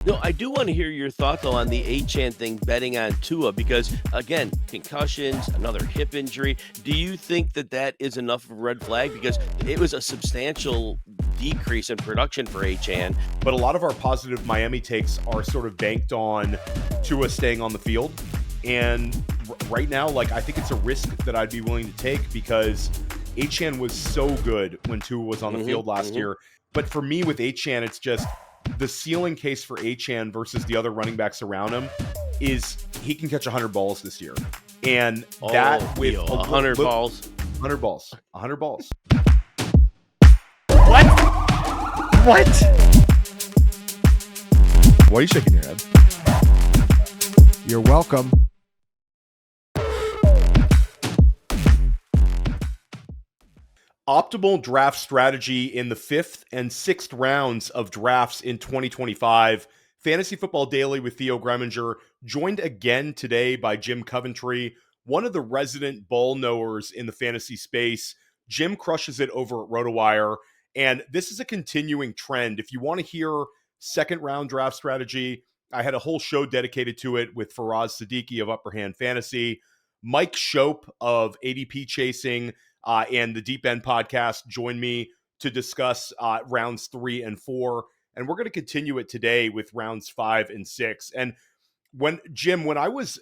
No, I do want to hear your thought, though, on the Achane thing, betting on Tua, because, again, concussions, another hip injury. Do you think that that is enough of a red flag? Because it was a substantial decrease in production for Achane. But a lot of our positive Miami takes are sort of banked on Tua staying on the field. And right now, I think it's a risk that I'd be willing to take because Achane was so good when Tua was on the field last year. But for me with Achane, it's just the ceiling case for Achane versus the other running backs around him is he can catch 100 balls this year. And that with 100 balls. 100 balls. 100 balls. What? Why are you shaking your head? You're welcome. Optimal draft strategy in the 5th and 6th rounds of drafts in 2025. Fantasy Football Daily with Theo Greminger, joined again today by Jim Coventry, one of the resident ball knowers in the fantasy space. Jim crushes it over at RotoWire, and this is a continuing trend. If you want to hear second round draft strategy, I had a whole show dedicated to it with Faraz Siddiqui of Upper Hand Fantasy. Mike Shope of ADP Chasing and the Deep End podcast joined me to discuss rounds 3 and 4. And we're going to continue it today with rounds 5 and 6. And when I was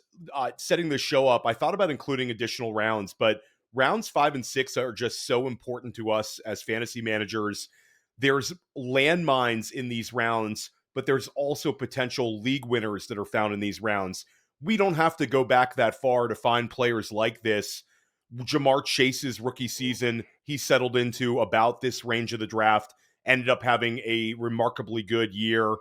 setting this show up, I thought about including additional rounds, but rounds 5 and 6 are just so important to us as fantasy managers. There's landmines in these rounds, but there's also potential league winners that are found in these rounds. We don't have to go back that far to find players like this. Jamar Chase's rookie season, he settled into about this range of the draft, ended up having a remarkably good year.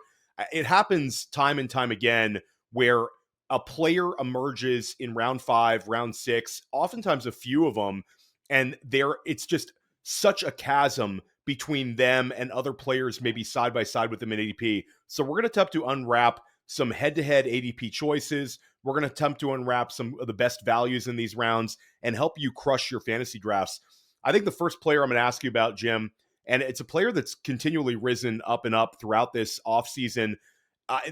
It happens time and time again where a player emerges in round 5, round 6, oftentimes a few of them, and it's just such a chasm between them and other players maybe side by side with them in ADP. So we're going to attempt to unwrap some head-to-head ADP choices. We're going to attempt to unwrap some of the best values in these rounds and help you crush your fantasy drafts. I think the first player I'm going to ask you about, Jim, and it's a player that's continually risen up and up throughout this offseason.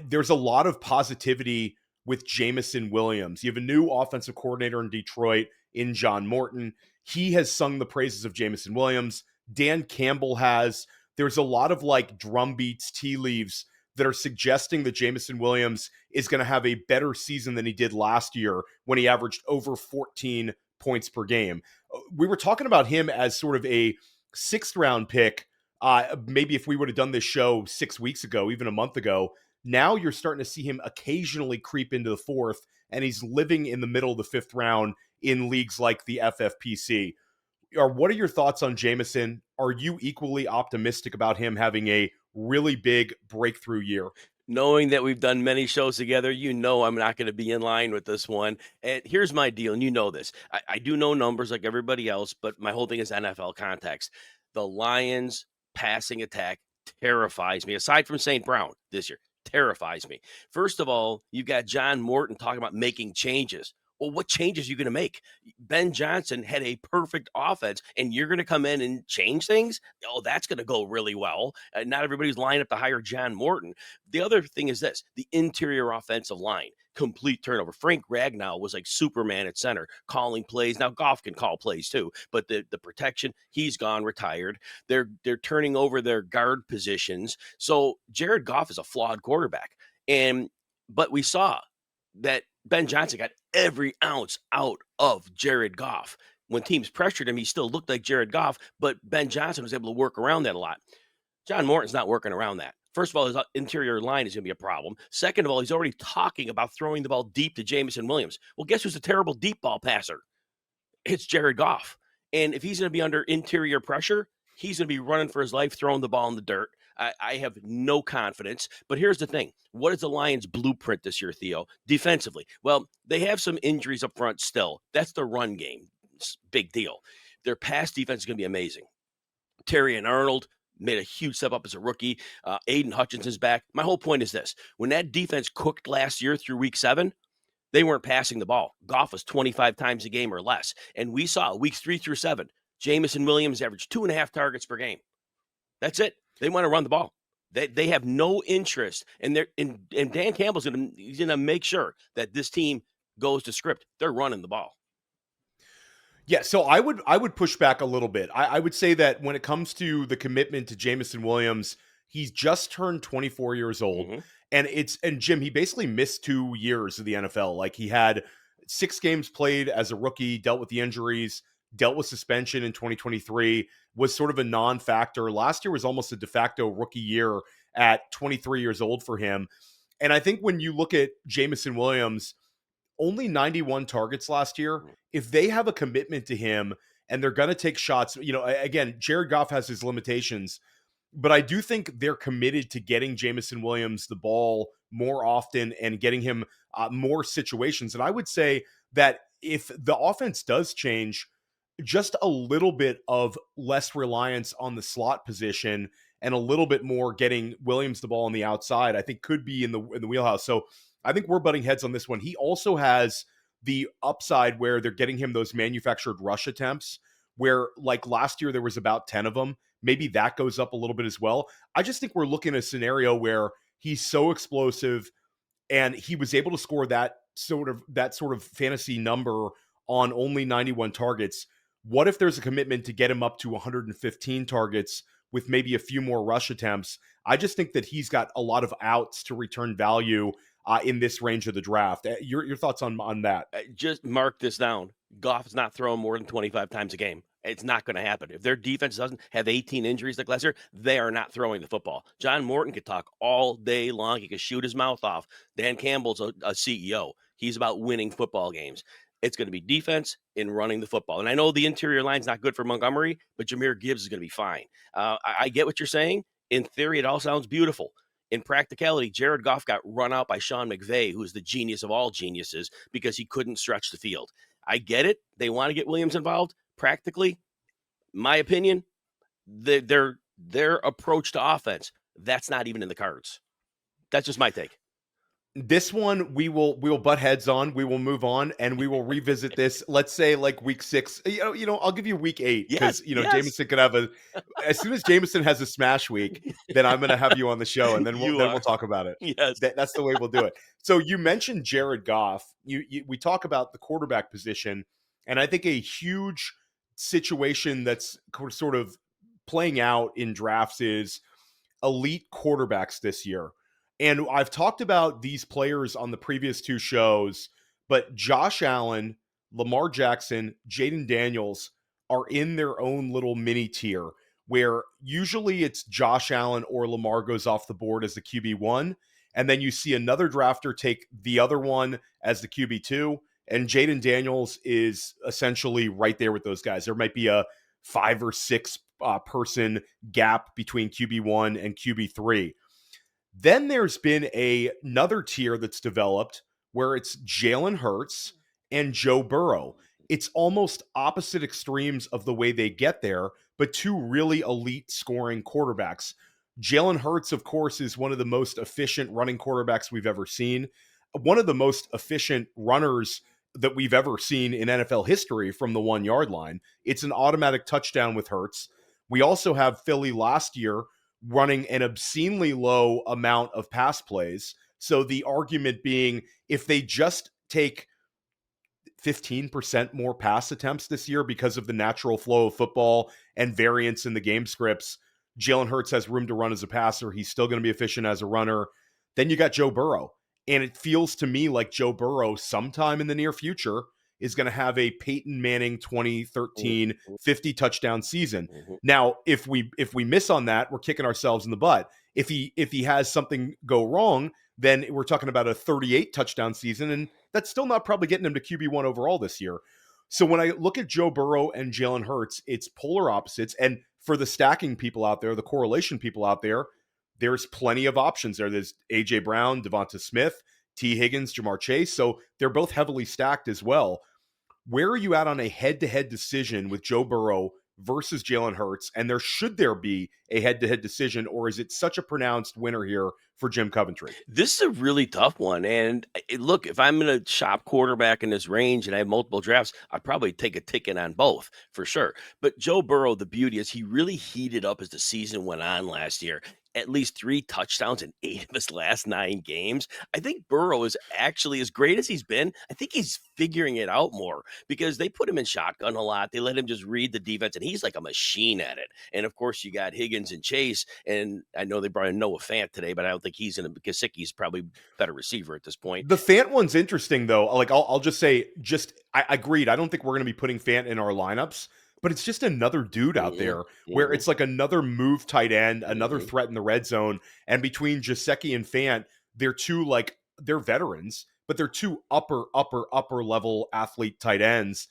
There's a lot of positivity with Jameson Williams. You have a new offensive coordinator in Detroit in John Morton. He has sung the praises of Jameson Williams. Dan Campbell has. There's a lot of drum beats, tea leaves that are suggesting that Jameson Williams is going to have a better season than he did last year when he averaged over 14 points per game. We were talking about him as sort of a 6th round pick. Maybe if we would have done this show 6 weeks ago, even a month ago. Now you're starting to see him occasionally creep into the 4th, and he's living in the middle of the 5th round in leagues like the FFPC. What are your thoughts on Jameson? Are you equally optimistic about him having a really big breakthrough year? Knowing that we've done many shows together, I'm not going to be in line with this one. And here's my deal, and you know this. I do know numbers like everybody else, but my whole thing is NFL context. The Lions' passing attack terrifies me, aside from St. Brown this year. Terrifies me. First of all, you've got John Morton talking about making changes. Well, what changes are you going to make? Ben Johnson had a perfect offense, and you're going to come in and change things? Oh, that's going to go really well. Not everybody's lined up to hire John Morton. The other thing is this, the interior offensive line, complete turnover. Frank Ragnow was like Superman at center, calling plays. Now, Goff can call plays too, but the protection, he's gone, retired. They're turning over their guard positions. So Jared Goff is a flawed quarterback. But we saw that Ben Johnson got every ounce out of Jared Goff. When teams pressured him, he still looked like Jared Goff, but Ben Johnson was able to work around that a lot. John Morton's not working around that. First of all, his interior line is going to be a problem. Second of all, he's already talking about throwing the ball deep to Jameson Williams. Well, guess who's a terrible deep ball passer? It's Jared Goff. And if he's going to be under interior pressure, he's going to be running for his life, throwing the ball in the dirt. I have no confidence. But here's the thing. What is the Lions' blueprint this year, Theo? Defensively. Well, they have some injuries up front still. That's the run game. It's a big deal. Their pass defense is going to be amazing. Terry and Arnold made a huge step up as a rookie. Aiden Hutchinson's back. My whole point is this. When that defense cooked last year through week 7, they weren't passing the ball. Goff was 25 times a game or less. And we saw weeks 3 through 7, Jameson Williams averaged 2.5 targets per game. That's it. They want to run the ball. They have no interest, and Dan Campbell's he's gonna make sure that this team goes to script. They're running the ball. Yeah, so I would push back a little bit. I would say that when it comes to the commitment to Jameson Williams, he's just turned 24 years old. Mm-hmm. And Jim, he basically missed 2 years of the NFL. Like, he had 6 games played as a rookie, dealt with the injuries, dealt with suspension in 2023, was sort of a non-factor. Last year was almost a de facto rookie year at 23 years old for him. And I think when you look at Jameson Williams, only 91 targets last year. If they have a commitment to him and they're going to take shots, again, Jared Goff has his limitations, but I do think they're committed to getting Jameson Williams the ball more often and getting him more situations. And I would say that if the offense does change, just a little bit of less reliance on the slot position and a little bit more getting Williams the ball on the outside, I think could be in the wheelhouse. So I think we're butting heads on this one. He also has the upside where they're getting him those manufactured rush attempts where, like, last year there was about 10 of them. Maybe that goes up a little bit as well. I just think we're looking at a scenario where he's so explosive and he was able to score that sort of fantasy number on only 91 targets. What if there's a commitment to get him up to 115 targets with maybe a few more rush attempts? I just think that he's got a lot of outs to return value in this range of the draft. Your thoughts on that? Just mark this down. Goff is not throwing more than 25 times a game. It's not going to happen. If their defense doesn't have 18 injuries like last year, they are not throwing the football. John Morton could talk all day long. He could shoot his mouth off. Dan Campbell's a CEO. He's about winning football games. It's going to be defense in running the football. And I know the interior line's not good for Montgomery, but Jahmyr Gibbs is going to be fine. I get what you're saying. In theory, it all sounds beautiful. In practicality, Jared Goff got run out by Sean McVay, who's the genius of all geniuses, because he couldn't stretch the field. I get it. They want to get Williams involved. Practically, my opinion, their approach to offense, that's not even in the cards. That's just my take. This one we will butt heads on. We will move on and we will revisit this. Let's say like week 6. I'll give you week 8 because yes. Jameson could have as soon as Jameson has a smash week, then I'm going to have you on the show and then we'll talk about it. Yes, that's the way we'll do it. So you mentioned Jared Goff. We talk about the quarterback position, and I think a huge situation that's sort of playing out in drafts is elite quarterbacks this year. And I've talked about these players on the previous 2 shows, but Josh Allen, Lamar Jackson, Jaden Daniels are in their own little mini tier where usually it's Josh Allen or Lamar goes off the board as the QB1. And then you see another drafter take the other one as the QB2. And Jaden Daniels is essentially right there with those guys. There might be a 5 or 6 person gap between QB1 and QB3. Then there's been another tier that's developed where it's Jalen Hurts and Joe Burrow. It's almost opposite extremes of the way they get there, but 2 really elite scoring quarterbacks. Jalen Hurts, of course, is one of the most efficient running quarterbacks we've ever seen. One of the most efficient runners that we've ever seen in NFL history from the 1-yard line. It's an automatic touchdown with Hurts. We also have Philly last year running an obscenely low amount of pass plays. So the argument being, if they just take 15% more pass attempts this year because of the natural flow of football and variance in the game scripts, Jalen Hurts has room to run as a passer. He's still going to be efficient as a runner. Then you got Joe Burrow. And it feels to me like Joe Burrow sometime in the near future is going to have a Peyton Manning 2013 50 touchdown season. Now, if we miss on that, we're kicking ourselves in the butt. If he has something go wrong, then we're talking about a 38 touchdown season, and that's still not probably getting him to QB1 overall this year. So when I look at Joe Burrow and Jalen Hurts, it's polar opposites. And for the stacking people out there, the correlation people out there, there's plenty of options there. There's A.J. Brown, Devonta Smith, T. Higgins, Jamar Chase. So they're both heavily stacked as well. Where are you at on a head-to-head decision with Joe Burrow versus Jalen Hurts? And should there be a head-to-head decision, or is it such a pronounced winner here for Jim Coventry? This is a really tough one. And look, if I'm going to shop quarterback in this range and I have multiple drafts, I'd probably take a ticket on both for sure. But Joe Burrow, the beauty is he really heated up as the season went on last year. At least 3 touchdowns in 8 of his last 9 games. I think Burrow is actually, as great as he's been, I think he's figuring it out more because they put him in shotgun a lot. They let him just read the defense, and he's like a machine at it. And of course, you got Higgins and Chase, and I know they brought in Noah Fant today, but I don't think he's in a Gesicki's probably better receiver at this point. The Fant one's interesting though. Like I'll just say, I agreed. I don't think we're going to be putting Fant in our lineups, but it's just another dude out there where it's like another move tight end, another threat in the red zone. And between Gesicki and Fant, they're veterans, but they're 2 upper level athlete tight ends.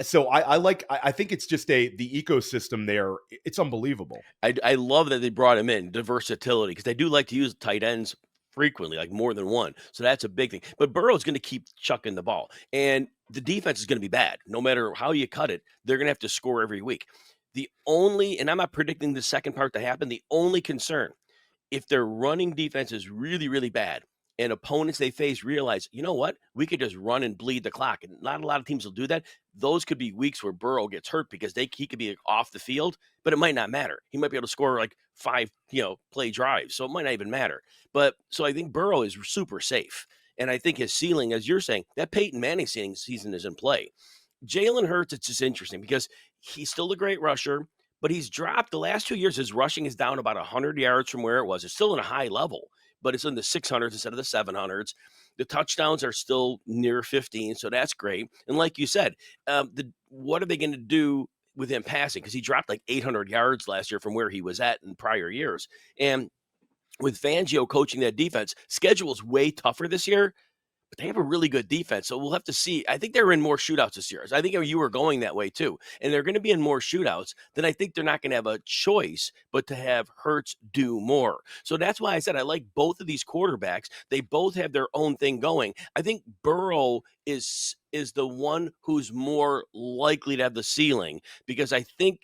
So I think it's just the ecosystem there. It's unbelievable. I love that they brought him in, the versatility, because they do like to use tight ends frequently, like more than one. So that's a big thing. But Burrow's going to keep chucking the ball. And the defense is going to be bad. No matter how you cut it, they're going to have to score every week. And I'm not predicting the second part to happen, the only concern, if their running defense is really, really bad and opponents they face realize, you know what, we could just run and bleed the clock. And not a lot of teams will do that. Those could be weeks where Burrow gets hurt because he could be off the field, but it might not matter. He might be able to score like 5, play drives. So it might not even matter. But so I think Burrow is super safe. And I think his ceiling, as you're saying, that Peyton Manning season is in play. Jalen Hurts, it's just interesting because he's still a great rusher, but he's dropped the last 2 years. His rushing is down about 100 yards from where it was. It's still in a high level, but it's in the 600s instead of the 700s. The touchdowns are still near 15, so that's great. And like you said, what are they going to do with him passing? Because he dropped like 800 yards last year from where he was at in prior years. And with Fangio coaching that defense, schedule is way tougher this year, but they have a really good defense. So we'll have to see. I think they're in more shootouts this year. I think you were going that way too. And they're going to be in more shootouts. Then I think they're not going to have a choice but to have Hurts do more. So that's why I said I like both of these quarterbacks. They both have their own thing going. I think Burrow is the one who's more likely to have the ceiling because I think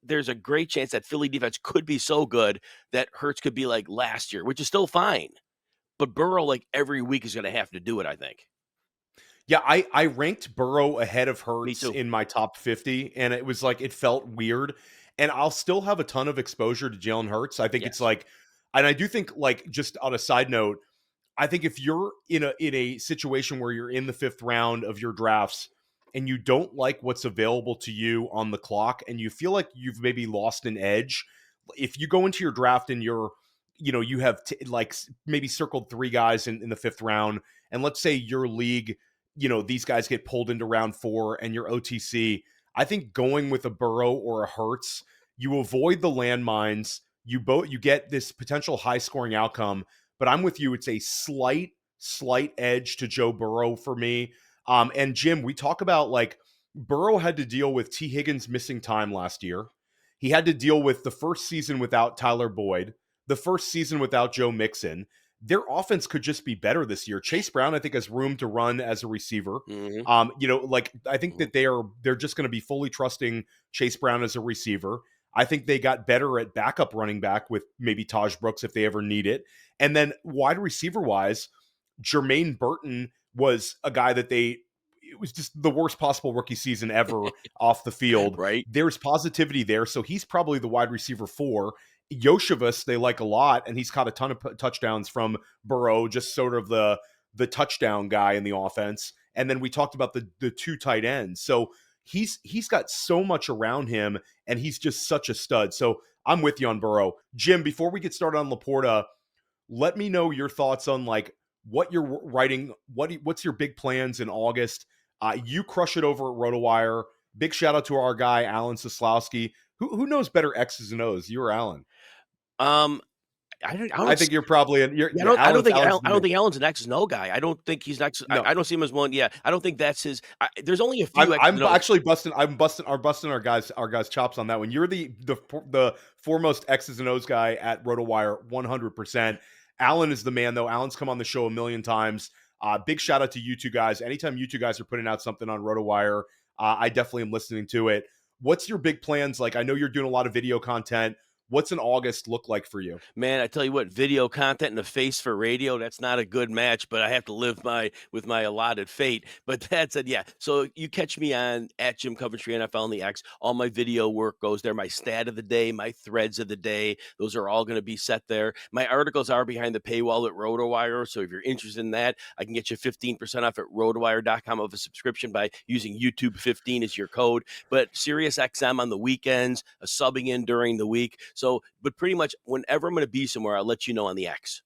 there's a great chance that Philly defense could be so good that Hurts could be like last year, which is still fine. But Burrow, like every week, is going to have to do it, I think. Yeah, I ranked Burrow ahead of Hurts in my top 50, and it was like it felt weird. And I'll still have a ton of exposure to Jalen Hurts. I think it's like, and I do think, like, just on a side note, I think if you're in a situation where you're in the 5th round of your drafts and you don't like what's available to you on the clock and you feel like you've maybe lost an edge, if you go into your draft and you have maybe circled 3 guys in the 5th round, and let's say your league, these guys get pulled into round 4 and your OTC, I think going with a Burrow or a Hurts, you avoid the landmines, you get this potential high scoring outcome, but I'm with you. It's a slight edge to Joe Burrow for me. And Jim, we talk about like Burrow had to deal with T. Higgins missing time last year. He had to deal with the first season without Tyler Boyd, the first season without Joe Mixon. Their offense could just be better this year. Chase Brown, I think, has room to run as a receiver. I think that they're just going to be fully trusting Chase Brown as a receiver. I think they got better at backup running back with maybe Taj Brooks if they ever need it. And then wide receiver wise, Jermaine Burton was a guy that it was just the worst possible rookie season ever off the field. Right. There's positivity there. So he's probably the wide receiver 4. Yoshivas, they like a lot, and he's caught a ton of touchdowns from Burrow, just sort of the touchdown guy in the offense. And then we talked about the 2 tight ends. So he's got so much around him, and he's just such a stud. So I'm with you on Burrow. Jim, before we get started on LaPorta, let me know your thoughts on like what you're writing. What's your big plans in August? You crush it over at RotoWire. Big shout out to our guy, Alan Soslowski. Who knows better X's and O's, you or Alan? I think you're probably in. I don't think Allen's an X's and O guy. I don't think he's next. No. I don't see him as one. Yeah, I don't think that's his. There's only a few. I'm actually busting our guys' chops on that one. You're the foremost X's and O's guy at RotoWire, 100%. Alan is the man, though. Alan's come on the show a million times. Big shout out to you 2 guys. Anytime you 2 guys are putting out something on RotoWire, I definitely am listening to it. What's your big plans? Like, I know you're doing a lot of video content. What's an August look like for you? Man, I tell you what, video content and a face for radio, that's not a good match, but I have to live with my allotted fate. But that said, yeah. So you catch me on at Jim Coventry NFL on the X. All my video work goes there. My stat of the day, my threads of the day, those are all going to be set there. My articles are behind the paywall at RotoWire. So if you're interested in that, I can get you 15% off at rotowire.com of a subscription by using YouTube 15 as your code. But Sirius XM on the weekends, a subbing in during the week. So, but pretty much whenever I'm going to be somewhere, I'll let you know on the X.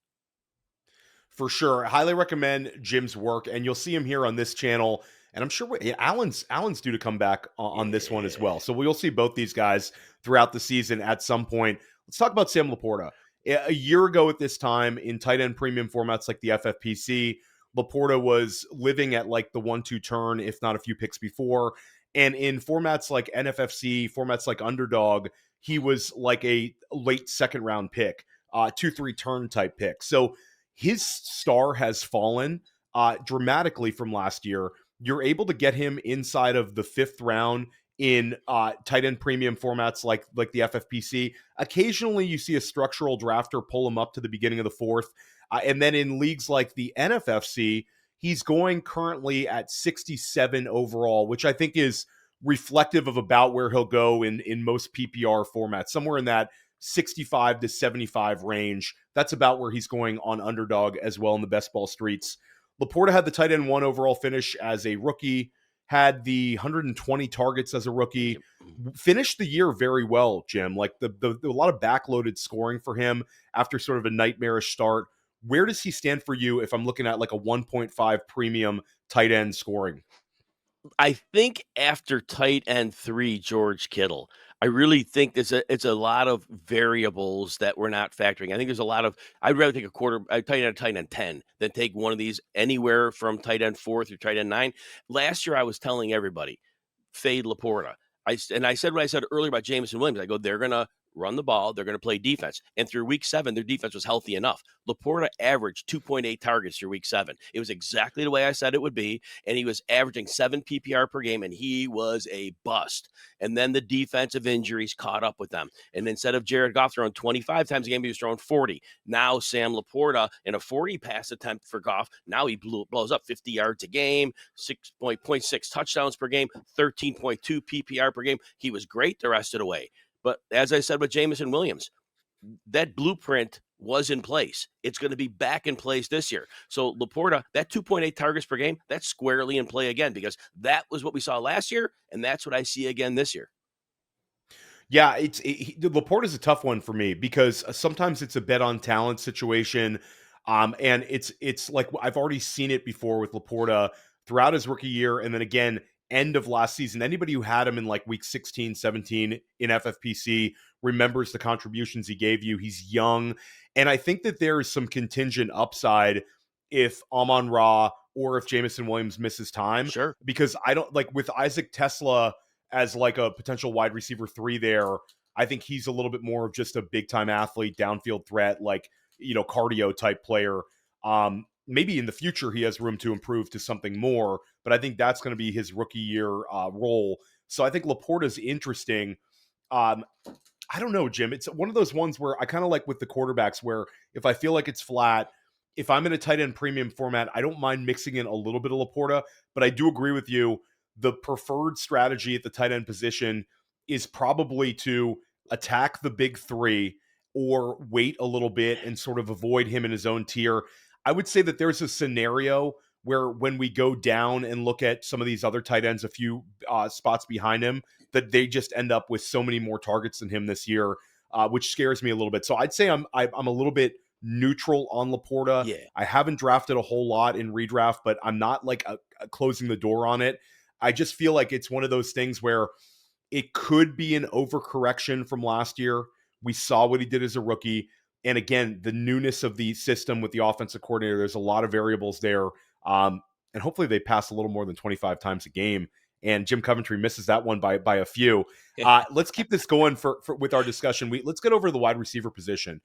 For sure. I highly recommend Jim's work, and you'll see him here on this channel. And I'm sure Alan's due to come back on this one as well. So we'll see both these guys throughout the season at some point. Let's talk about Sam LaPorta. A year ago at this time, in tight end premium formats like the FFPC, LaPorta was living at like the 1-2 turn, if not a few picks before. And in formats like NFFC, formats like Underdog, he was like a late second round pick, 2-3 turn type pick. So his star has fallen dramatically from last year. You're able to get him inside of the 5th round in tight end premium formats like the FFPC. Occasionally you see a structural drafter pull him up to the beginning of the 4th. And then in leagues like the NFFC, he's going currently at 67 overall, which I think is reflective of about where he'll go in most PPR formats, somewhere in that 65 to 75 range. That's about where he's going on Underdog as well in the best ball streets. LaPorta had the tight end 1 overall finish as a rookie, had the 120 targets as a rookie, finished the year very well, Jim. Like a lot of backloaded scoring for him after sort of a nightmarish start. Where does he stand for you if I'm looking at like a 1.5 premium tight end scoring? I think after tight end 3, George Kittle, I really think it's a lot of variables that we're not factoring. I think there's a lot of, I'd rather take tight end 10 than take one of these anywhere from tight end 4 through tight end 9. Last year, I was telling everybody, fade LaPorta. I said what I said earlier about Jameson Williams. I go, they're going to run the ball. They're going to play defense. And through week 7, their defense was healthy enough. LaPorta averaged 2.8 targets through week 7. It was exactly the way I said it would be. And he was averaging 7 PPR per game, and he was a bust. And then the defensive injuries caught up with them. And instead of Jared Goff throwing 25 times a game, he was throwing 40. Now Sam LaPorta in a 40 pass attempt for Goff, now he blows up 50 yards a game, 6.6 touchdowns per game, 13.2 PPR per game. He was great the rest of the way. But as I said with Jameson Williams, that blueprint was in place. It's going to be back in place this year. So LaPorta, that 2.8 targets per game, that's squarely in play again, because that was what we saw last year, and that's what I see again this year. Yeah, LaPorta is a tough one for me because sometimes it's a bet on talent situation, and it's like I've already seen it before with LaPorta throughout his rookie year, and then again end of last season. Anybody who had him in like week 16, 17 in FFPC remembers the contributions he gave you. He's young, and I think that there is some contingent upside if Amon-Ra or if Jameson Williams misses time. Sure, because I don't like with Isaac Tesla as like a potential wide receiver 3 there. I think he's a little bit more of just a big time athlete, downfield threat, like, cardio type player. Maybe in the future he has room to improve to something more, but I think that's going to be his rookie year role. So I think LaPorta's interesting. I don't know, Jim. It's one of those ones where I kind of like with the quarterbacks where if I feel like it's flat, if I'm in a tight end premium format, I don't mind mixing in a little bit of LaPorta, but I do agree with you. The preferred strategy at the tight end position is probably to attack the big 3 or wait a little bit and sort of avoid him in his own tier. I would say that there's a scenario where when we go down and look at some of these other tight ends, a few spots behind him, that they just end up with so many more targets than him this year, which scares me a little bit. So I'd say I'm a little bit neutral on LaPorta. yeah. I haven't drafted a whole lot in redraft, but I'm not like closing the door on it. I just feel like it's one of those things where it could be an overcorrection from last year. We saw what he did as a rookie. And again, the newness of the system with the offensive coordinator, there's a lot of variables there. And hopefully they pass a little more than 25 times a game. And Jim Coventry misses that one by a few. Let's keep this going for with our discussion. Let's get over to the wide receiver position.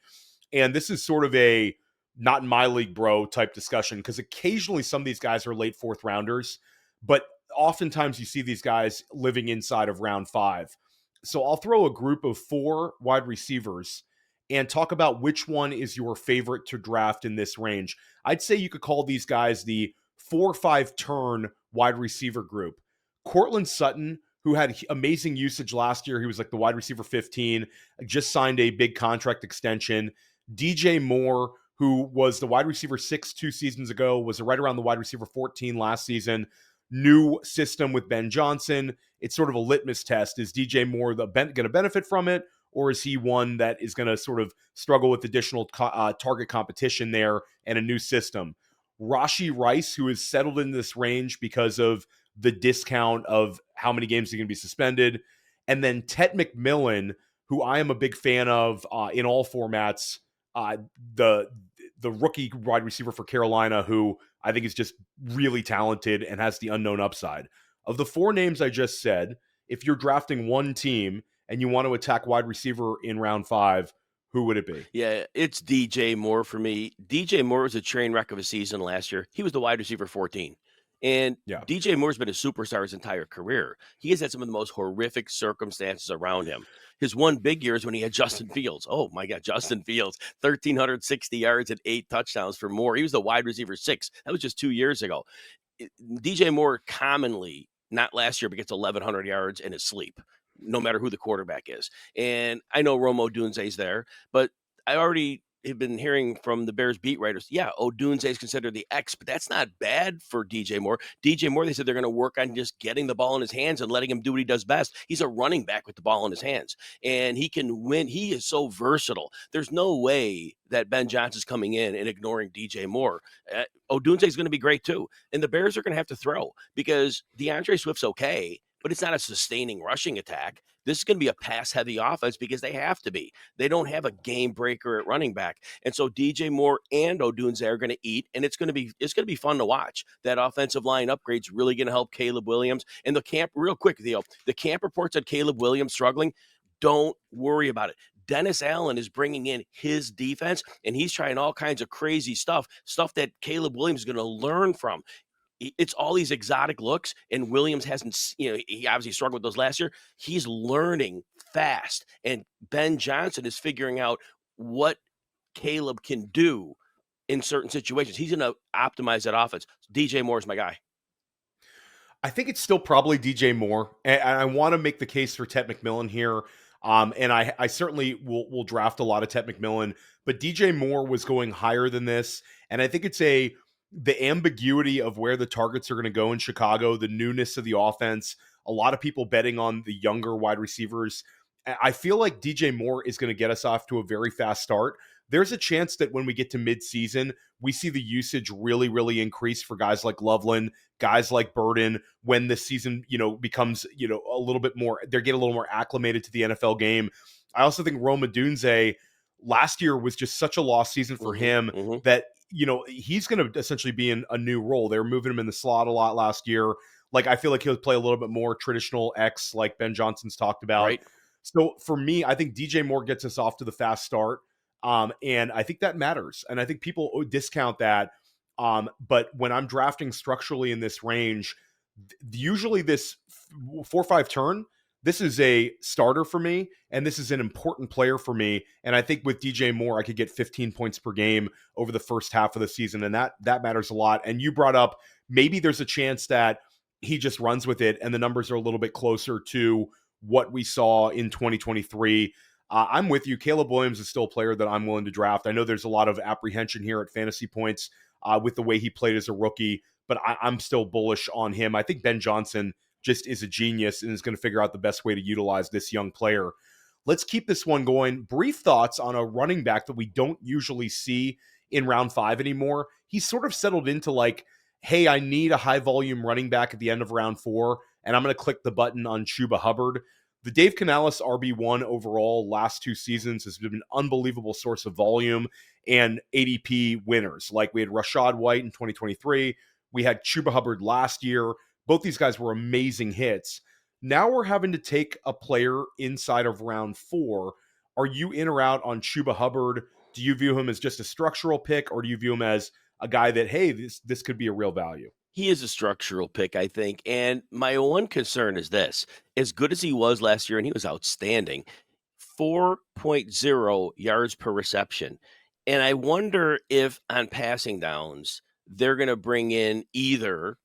And this is sort of a not in my league, bro type discussion, because occasionally some of these guys are late 4th rounders, but oftentimes you see these guys living inside of round 5. So I'll throw a group of 4 wide receivers and talk about which one is your favorite to draft in this range. I'd say you could call these guys the 4-5 turn wide receiver group. Cortland Sutton, who had amazing usage last year. He was like the wide receiver 15, just signed a big contract extension. DJ Moore, who was the wide receiver 6 2 seasons ago, was right around the wide receiver 14 last season. New system with Ben Johnson. It's sort of a litmus test. Is DJ Moore going to benefit from it, or is he one that is going to sort of struggle with additional target competition there and a new system? Rashee Rice, who is settled in this range because of the discount of how many games he's going to be suspended. And then Ted McMillan, who I am a big fan of in all formats, the rookie wide receiver for Carolina, who I think is just really talented and has the unknown upside. Of the 4 names I just said, if you're drafting one team and you want to attack wide receiver in round 5, who would it be? Yeah, it's DJ Moore for me. DJ Moore was a train wreck of a season last year. He was the wide receiver 14. And Yeah. DJ Moore's been a superstar his entire career. He has had some of the most horrific circumstances around him. His one big year is when he had Justin Fields. Oh my God, Justin Fields, 1,360 yards and 8 touchdowns for Moore. He was the wide receiver 6. That was just 2 years ago. DJ Moore commonly, not last year, but gets 1,100 yards in his sleep, no matter who the quarterback is. And I know Rome Odunze's there, but I already have been hearing from the Bears beat writers, yeah, Odunze is considered the X, but that's not bad for DJ Moore. DJ Moore, they said they're going to work on just getting the ball in his hands and letting him do what he does best. He's a running back with the ball in his hands, and he can win. He is so versatile. There's no way that Ben Johnson's coming in and ignoring DJ Moore. Odunze is going to be great too, and the Bears are going to have to throw because DeAndre Swift's okay, but it's not a sustaining rushing attack. This is going to be a pass-heavy offense because they have to be. They don't have a game breaker at running back, and so DJ Moore and Odunze are going to eat, and it's going to be fun to watch. That offensive line upgrade's really going to help Caleb Williams. And the camp, real quick, Theo, the camp reports on Caleb Williams struggling. Don't worry about it. Dennis Allen is bringing in his defense, and he's trying all kinds of crazy stuff that Caleb Williams is going to learn from. It's all these exotic looks, and Williams hasn't, he obviously struggled with those last year. He's learning fast, and Ben Johnson is figuring out what Caleb can do in certain situations. He's going to optimize that offense. DJ Moore is my guy. I think it's still probably DJ Moore, and I want to make the case for Ted McMillan here. And I certainly will draft a lot of Ted McMillan, but DJ Moore was going higher than this, and I think it's the ambiguity of where the targets are going to go in Chicago, the newness of the offense, a lot of people betting on the younger wide receivers. I feel like DJ Moore is going to get us off to a very fast start. There's a chance that when we get to midseason, we see the usage really, really increase for guys like Loveland, guys like Burden, when the season, becomes, a little bit more, they get a little more acclimated to the NFL game. I also think Rome Odunze last year was just such a lost season for him that, he's going to essentially be in a new role. They were moving him in the slot a lot last year. Like, I feel like he'll play a little bit more traditional X, like Ben Johnson's talked about. Right. So for me, I think DJ Moore gets us off to the fast start. And I think that matters. And I think people discount that. But when I'm drafting structurally in this range, usually this 4-5 turn, this is a starter for me, and this is an important player for me. And I think with DJ Moore, I could get 15 points per game over the first half of the season, and that matters a lot. And you brought up maybe there's a chance that he just runs with it, and the numbers are a little bit closer to what we saw in 2023. I'm with you. Caleb Williams is still a player that I'm willing to draft. I know there's a lot of apprehension here at fantasy points with the way he played as a rookie, but I'm still bullish on him. I think Ben Johnson just is a genius and is going to figure out the best way to utilize this young player. Let's keep this one going. Brief thoughts on a running back that we don't usually see in round 5 anymore. He's sort of settled into like, hey, I need a high volume running back at the end of round 4, and I'm going to click the button on Chuba Hubbard. The Dave Canales RB1 overall last 2 seasons has been an unbelievable source of volume and ADP winners. Like we had Rashad White in 2023. We had Chuba Hubbard last year. Both these guys were amazing hits. Now we're having to take a player inside of round 4. Are you in or out on Chuba Hubbard? Do you view him as just a structural pick, or do you view him as a guy that, hey, this could be a real value? He is a structural pick, I think. And my one concern is this: as good as he was last year, and he was outstanding, 4.0 yards per reception. And I wonder if on passing downs, they're going to bring in either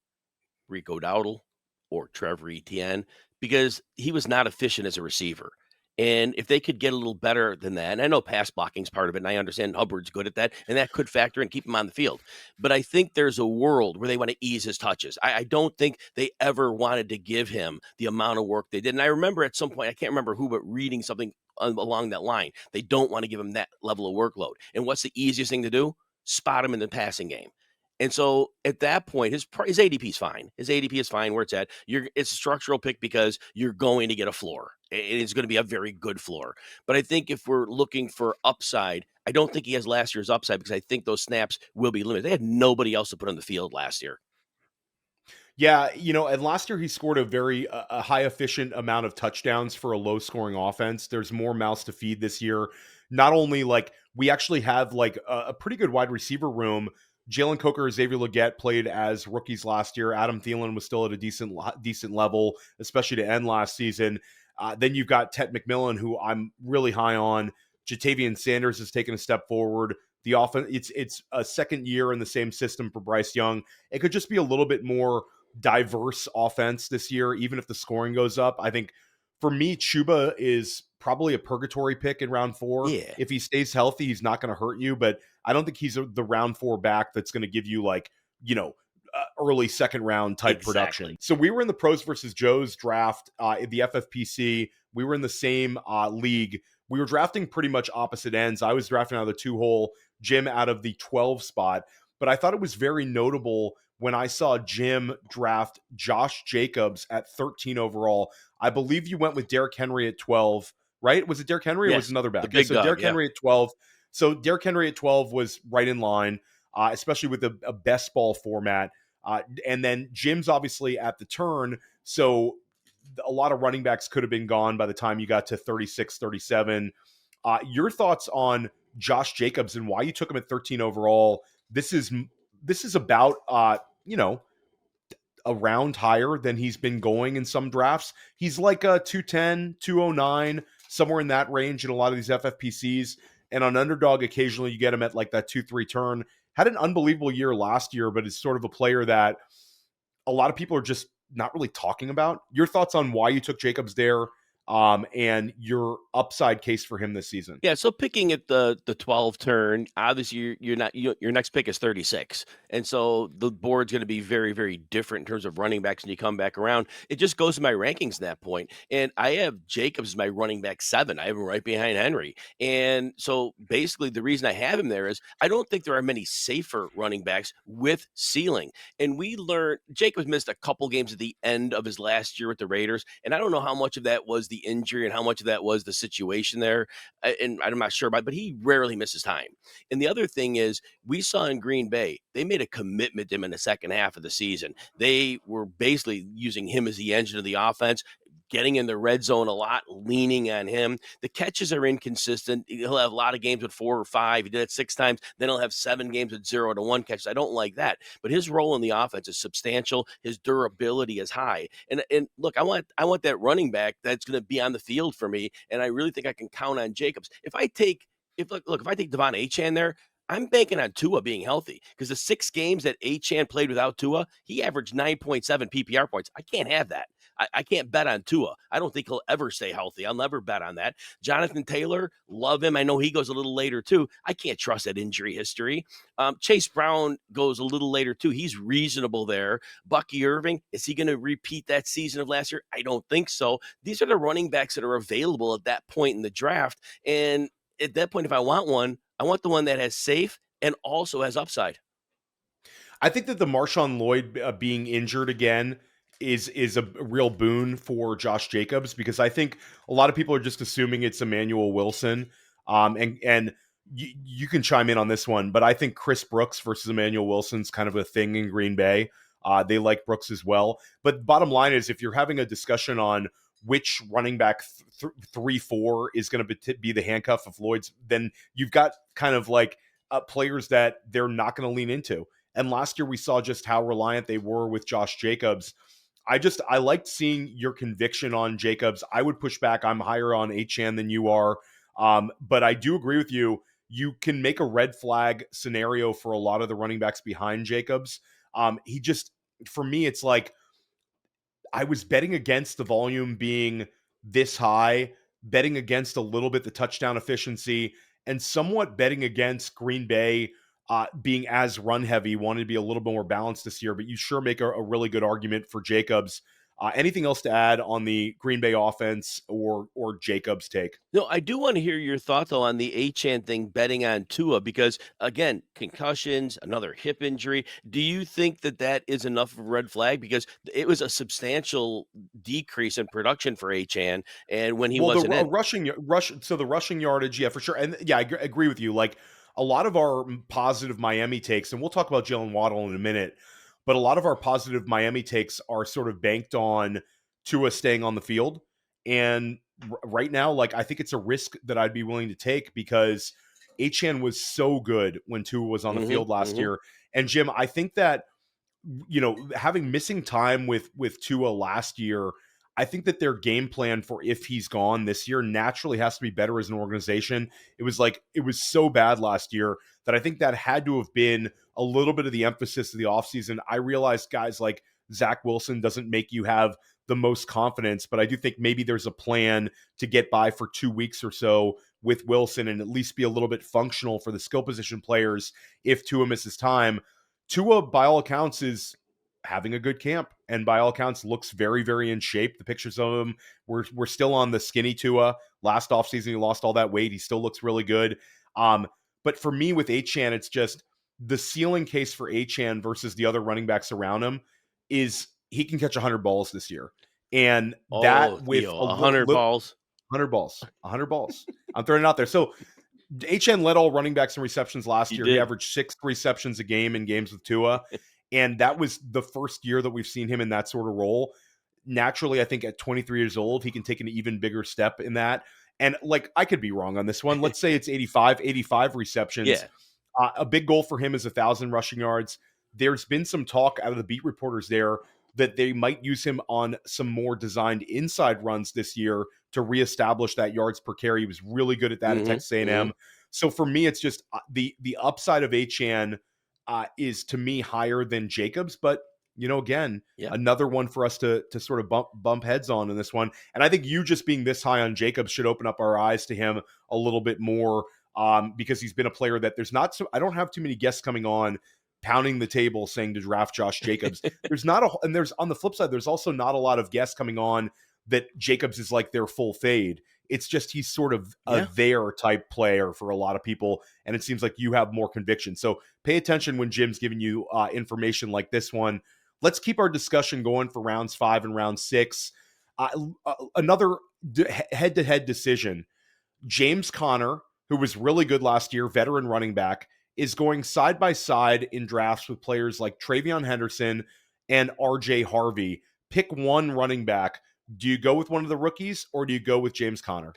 Rico Dowdle or Trevor Etienne because he was not efficient as a receiver. And if they could get a little better than that, and I know pass blocking is part of it, and I understand Hubbard's good at that, and that could factor in, keep him on the field. But I think there's a world where they want to ease his touches. I don't think they ever wanted to give him the amount of work they did. And I remember at some point, I can't remember who, but reading something along that line. They don't want to give him that level of workload. And what's the easiest thing to do? Spot him in the passing game. And so at that point, his ADP is fine. His ADP is fine where it's at. It's a structural pick because you're going to get a floor. It's going to be a very good floor. But I think if we're looking for upside, I don't think he has last year's upside because I think those snaps will be limited. They had nobody else to put on the field last year. Yeah, and last year he scored a very a high efficient amount of touchdowns for a low scoring offense. There's more mouths to feed this year. Not only like we actually have like a pretty good wide receiver room. Jalen Coker, Xavier Legette played as rookies last year. Adam Thielen was still at a decent level, especially to end last season. Then you've got Ted McMillan, who I'm really high on. Jatavian Sanders has taken a step forward. The offense, it's a second year in the same system for Bryce Young. It could just be a little bit more diverse offense this year, even if the scoring goes up. I think for me, Chuba is probably a purgatory pick in round 4. Yeah. If he stays healthy, he's not going to hurt you, but I don't think he's the round 4 back that's going to give you like, early second round type production. So we were in the Pros versus Joes draft in the FFPC. We were in the same league. We were drafting pretty much opposite ends. I was drafting out of the 2-hole, Jim out of the 12 spot. But I thought it was very notable when I saw Jim draft Josh Jacobs at 13 overall. I believe you went with Derrick Henry at 12, right? Was it Derrick Henry or was it another back? So Derrick Henry at 12. So Derrick Henry at 12 was right in line, especially with a best ball format. And then Jim's obviously at the turn. So a lot of running backs could have been gone by the time you got to 36, 37. Your thoughts on Josh Jacobs and why you took him at 13 overall? This is about, a round higher than he's been going in some drafts. He's like a 210, 209, somewhere in that range in a lot of these FFPCs. And on Underdog, occasionally you get him at like that 2-3 turn. Had an unbelievable year last year, but is sort of a player that a lot of people are just not really talking about. Your thoughts on why you took Jacobs there, and your upside case for him this season? Yeah, so picking at the 12 turn, obviously your next pick is 36. And so the board's going to be very, very different in terms of running backs when you come back around. It just goes to my rankings at that point. And I have Jacobs as my running back 7. I have him right behind Henry. And so basically the reason I have him there is I don't think there are many safer running backs with ceiling. And we learned Jacobs missed a couple games at the end of his last year with the Raiders. And I don't know how much of that was the injury and how much of that was the situation there. And I'm not sure about, but he rarely misses time. And the other thing is we saw in Green Bay, they made a commitment to him in the second half of the season. They were basically using him as the engine of the offense, getting in the red zone a lot, leaning on him. The catches are inconsistent. He'll have a lot of games with 4 or 5. He did it 6 times. Then he'll have 7 games with 0 to 1 catches. I don't like that. But his role in the offense is substantial. His durability is high. And look, I want that running back that's going to be on the field for me. And I really think I can count on Jacobs. If I take Devon Achane there, I'm banking on Tua being healthy because the 6 games that Achane played without Tua, he averaged 9.7 PPR points. I can't have that. I can't bet on Tua. I don't think he'll ever stay healthy. I'll never bet on that. Jonathan Taylor, love him. I know he goes a little later too. I can't trust that injury history. Chase Brown goes a little later too. He's reasonable there. Bucky Irving, is he going to repeat that season of last year? I don't think so. These are the running backs that are available at that point in the draft. And at that point, if I want one, I want the one that has safe and also has upside. I think that the Marshawn Lloyd being injured again is a real boon for Josh Jacobs because I think a lot of people are just assuming it's Emmanuel Wilson. And you can chime in on this one, but I think Chris Brooks versus Emmanuel Wilson's kind of a thing in Green Bay. They like Brooks as well. But bottom line is, if you're having a discussion on which running back 3-4 is going to be the handcuff of Lloyd's, then you've got kind of like players that they're not going to lean into. And last year we saw just how reliant they were with Josh Jacobs. I liked seeing your conviction on Jacobs. I would push back. I'm higher on Achane than you are. But I do agree with you. You can make a red flag scenario for a lot of the running backs behind Jacobs. He just, for me, it's like I was betting against the volume being this high, betting against a little bit the touchdown efficiency, and somewhat betting against Green Bay being as run heavy, wanted to be a little bit more balanced this year. But you sure make a really good argument for Jacobs. Anything else to add on the Green Bay offense or Jacobs' take? No, I do want to hear your thought though on the Achane thing, betting on Tua, because again, concussions, another hip injury. Do you think that that is enough of a red flag? Because it was a substantial decrease in production for Achane, and when he Well, wasn't in. the rushing yardage, yeah, for sure. And yeah, I agree with you. Like a lot of our positive Miami takes, and we'll talk about Jalen Waddle in a minute, but a lot of our positive Miami takes are sort of banked on Tua staying on the field. And right now, like I think it's a risk that I'd be willing to take because Achane was so good when Tua was on the field last year. And Jim, I think that having missing time with Tua last year, I think that their game plan for if he's gone this year naturally has to be better as an organization. It was so bad last year that I think that had to have been a little bit of the emphasis of the offseason. I realize guys like Zach Wilson doesn't make you have the most confidence, but I do think maybe there's a plan to get by for 2 weeks or so with Wilson and at least be a little bit functional for the skill position players if Tua misses time. Tua, by all accounts, is having a good camp, and by all accounts, looks very, very in shape. The pictures of him, we're still on the skinny Tua. Last offseason, he lost all that weight. He still looks really good. But for me, with Achane, it's just the ceiling case for Achane versus the other running backs around him is he can catch 100 balls this year, and that with 100 balls. 100 balls, 100 balls. I'm throwing it out there. So Achane led all running backs in receptions last year. He averaged 6 receptions a game in games with Tua. And that was the first year that we've seen him in that sort of role. Naturally, I think at 23 years old, he can take an even bigger step in that. And like, I could be wrong on this one. Let's say it's 85 receptions. Yeah. A big goal for him is 1,000 rushing yards. There's been some talk out of the beat reporters there that they might use him on some more designed inside runs this year to reestablish that yards per carry. He was really good at that at Texas A&M. So for me, it's just the upside of Achane is to me higher than Jacobs, but again, another one for us to sort of bump heads on in this one. And I think you just being this high on Jacobs should open up our eyes to him a little bit more because he's been a player that I don't have too many guests coming on pounding the table saying to draft Josh Jacobs. There's on the flip side, there's also not a lot of guests coming on that Jacobs is like their full fade. It's just he's sort of a there type player for a lot of people, and it seems like you have more conviction. So pay attention when Jim's giving you information like this one. Let's keep our discussion going for rounds 5 and round 6. Another head-to-head decision. James Conner, who was really good last year, veteran running back, is going side by side in drafts with players like Travion Henderson and RJ Harvey. Pick one running back. Do you go with one of the rookies or do you go with James Conner?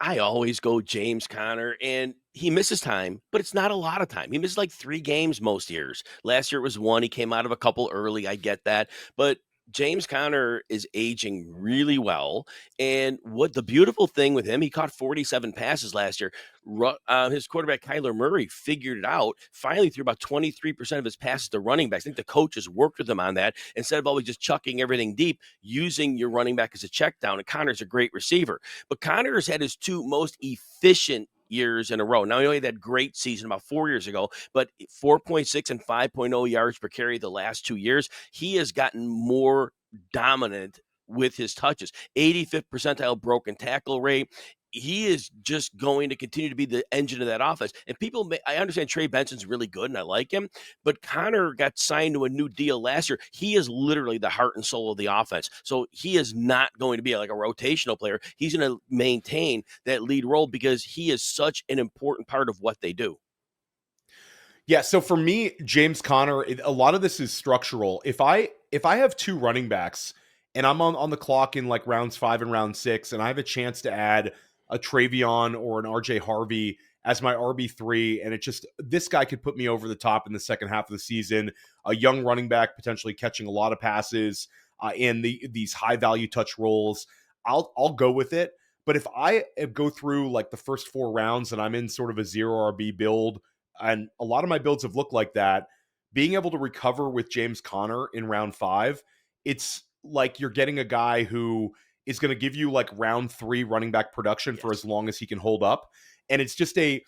I always go James Conner, and he misses time, but it's not a lot of time. He misses like 3 games most years. Last year it was 1. He came out of a couple early. I get that. But James Conner is aging really well. And what the beautiful thing with him, he caught 47 passes last year. His quarterback, Kyler Murray, figured it out, finally threw about 23% of his passes to running backs. I think the coaches worked with him on that. Instead of always just chucking everything deep, using your running back as a check down. And Conner's a great receiver. But Conner's had his 2 most efficient years in a row. Now, he only had that great season about 4 years ago, but 4.6 and 5.0 yards per carry the last 2 years. He has gotten more dominant with his touches. 85th percentile broken tackle rate. He is just going to continue to be the engine of that offense. And I understand Trey Benson's really good and I like him, but Conner got signed to a new deal last year. He is literally the heart and soul of the offense. So he is not going to be like a rotational player. He's going to maintain that lead role because he is such an important part of what they do. Yeah, so for me, James Conner, a lot of this is structural. If I have 2 running backs and I'm on the clock in like rounds 5 and round 6, and I have a chance to add a Travion or an RJ Harvey as my RB3. And this guy could put me over the top in the second half of the season. A young running back, potentially catching a lot of passes in these high value touch roles. I'll go with it. But if I go through like the first 4 rounds and I'm in sort of a 0 RB build, and a lot of my builds have looked like that, being able to recover with James Conner in round 5, it's like you're getting a guy who is going to give you like round 3 running back production for as long as he can hold up. And it's just you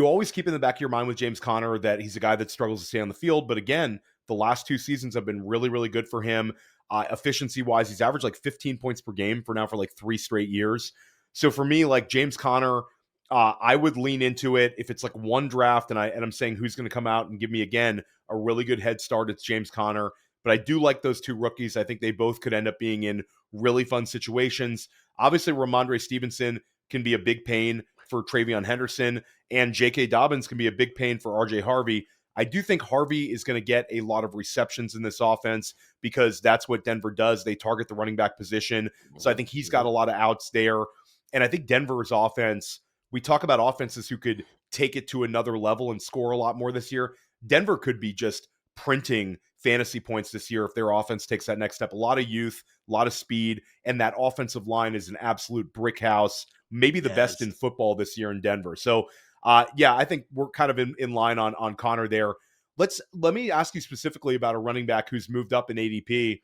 always keep in the back of your mind with James Conner that he's a guy that struggles to stay on the field. But again, the last 2 seasons have been really, really good for him. Efficiency wise, he's averaged like 15 points per game for like 3 straight years. So for me, like James Conner, I would lean into it. If it's like one draft and I'm saying who's going to come out and give me again a really good head start, it's James Conner. But I do like those 2 rookies. I think they both could end up being in really fun situations. Obviously, Ramondre Stevenson can be a big pain for Travion Henderson, and J.K. Dobbins can be a big pain for R.J. Harvey. I do think Harvey is going to get a lot of receptions in this offense because that's what Denver does. They target the running back position. So I think he's got a lot of outs there. And I think Denver's offense, we talk about offenses who could take it to another level and score a lot more this year. Denver could be just printing fantasy points this year if their offense takes that next step. A lot of youth, a lot of speed, and that offensive line is an absolute brick house, maybe the best in football this year in Denver. So, I think we're kind of in line on Connor there. Let me ask you specifically about a running back who's moved up in ADP.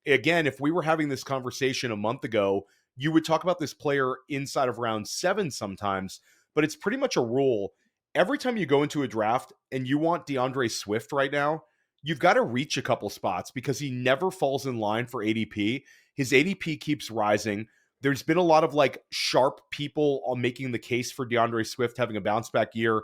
Again, if we were having this conversation a month ago, you would talk about this player inside of round 7 sometimes, but it's pretty much a rule. Every time you go into a draft and you want DeAndre Swift right now, you've got to reach a couple spots because he never falls in line for ADP. His ADP keeps rising. There's been a lot of like sharp people on making the case for DeAndre Swift having a bounce back year.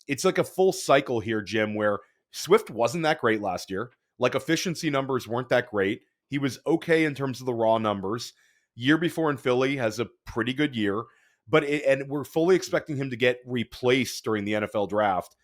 It's like a full cycle here, Jim, where Swift wasn't that great last year. Like efficiency numbers weren't that great. He was okay in terms of the raw numbers. Year before in Philly has a pretty good year, and we're fully expecting him to get replaced during the NFL draft.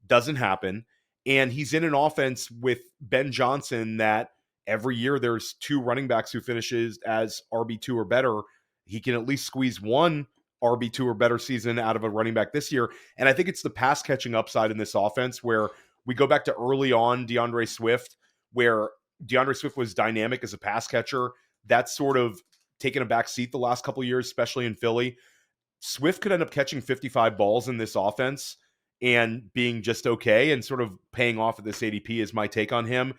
Doesn't happen. And he's in an offense with Ben Johnson that every year there's 2 running backs who finishes as RB2 or better. He can at least squeeze one RB2 or better season out of a running back this year. And I think it's the pass catching upside in this offense where we go back to early on DeAndre Swift, where DeAndre Swift was dynamic as a pass catcher. That's sort of taken a back seat the last couple of years, especially in Philly. Swift could end up catching 55 balls in this offense and being just okay and sort of paying off at this ADP is my take on him.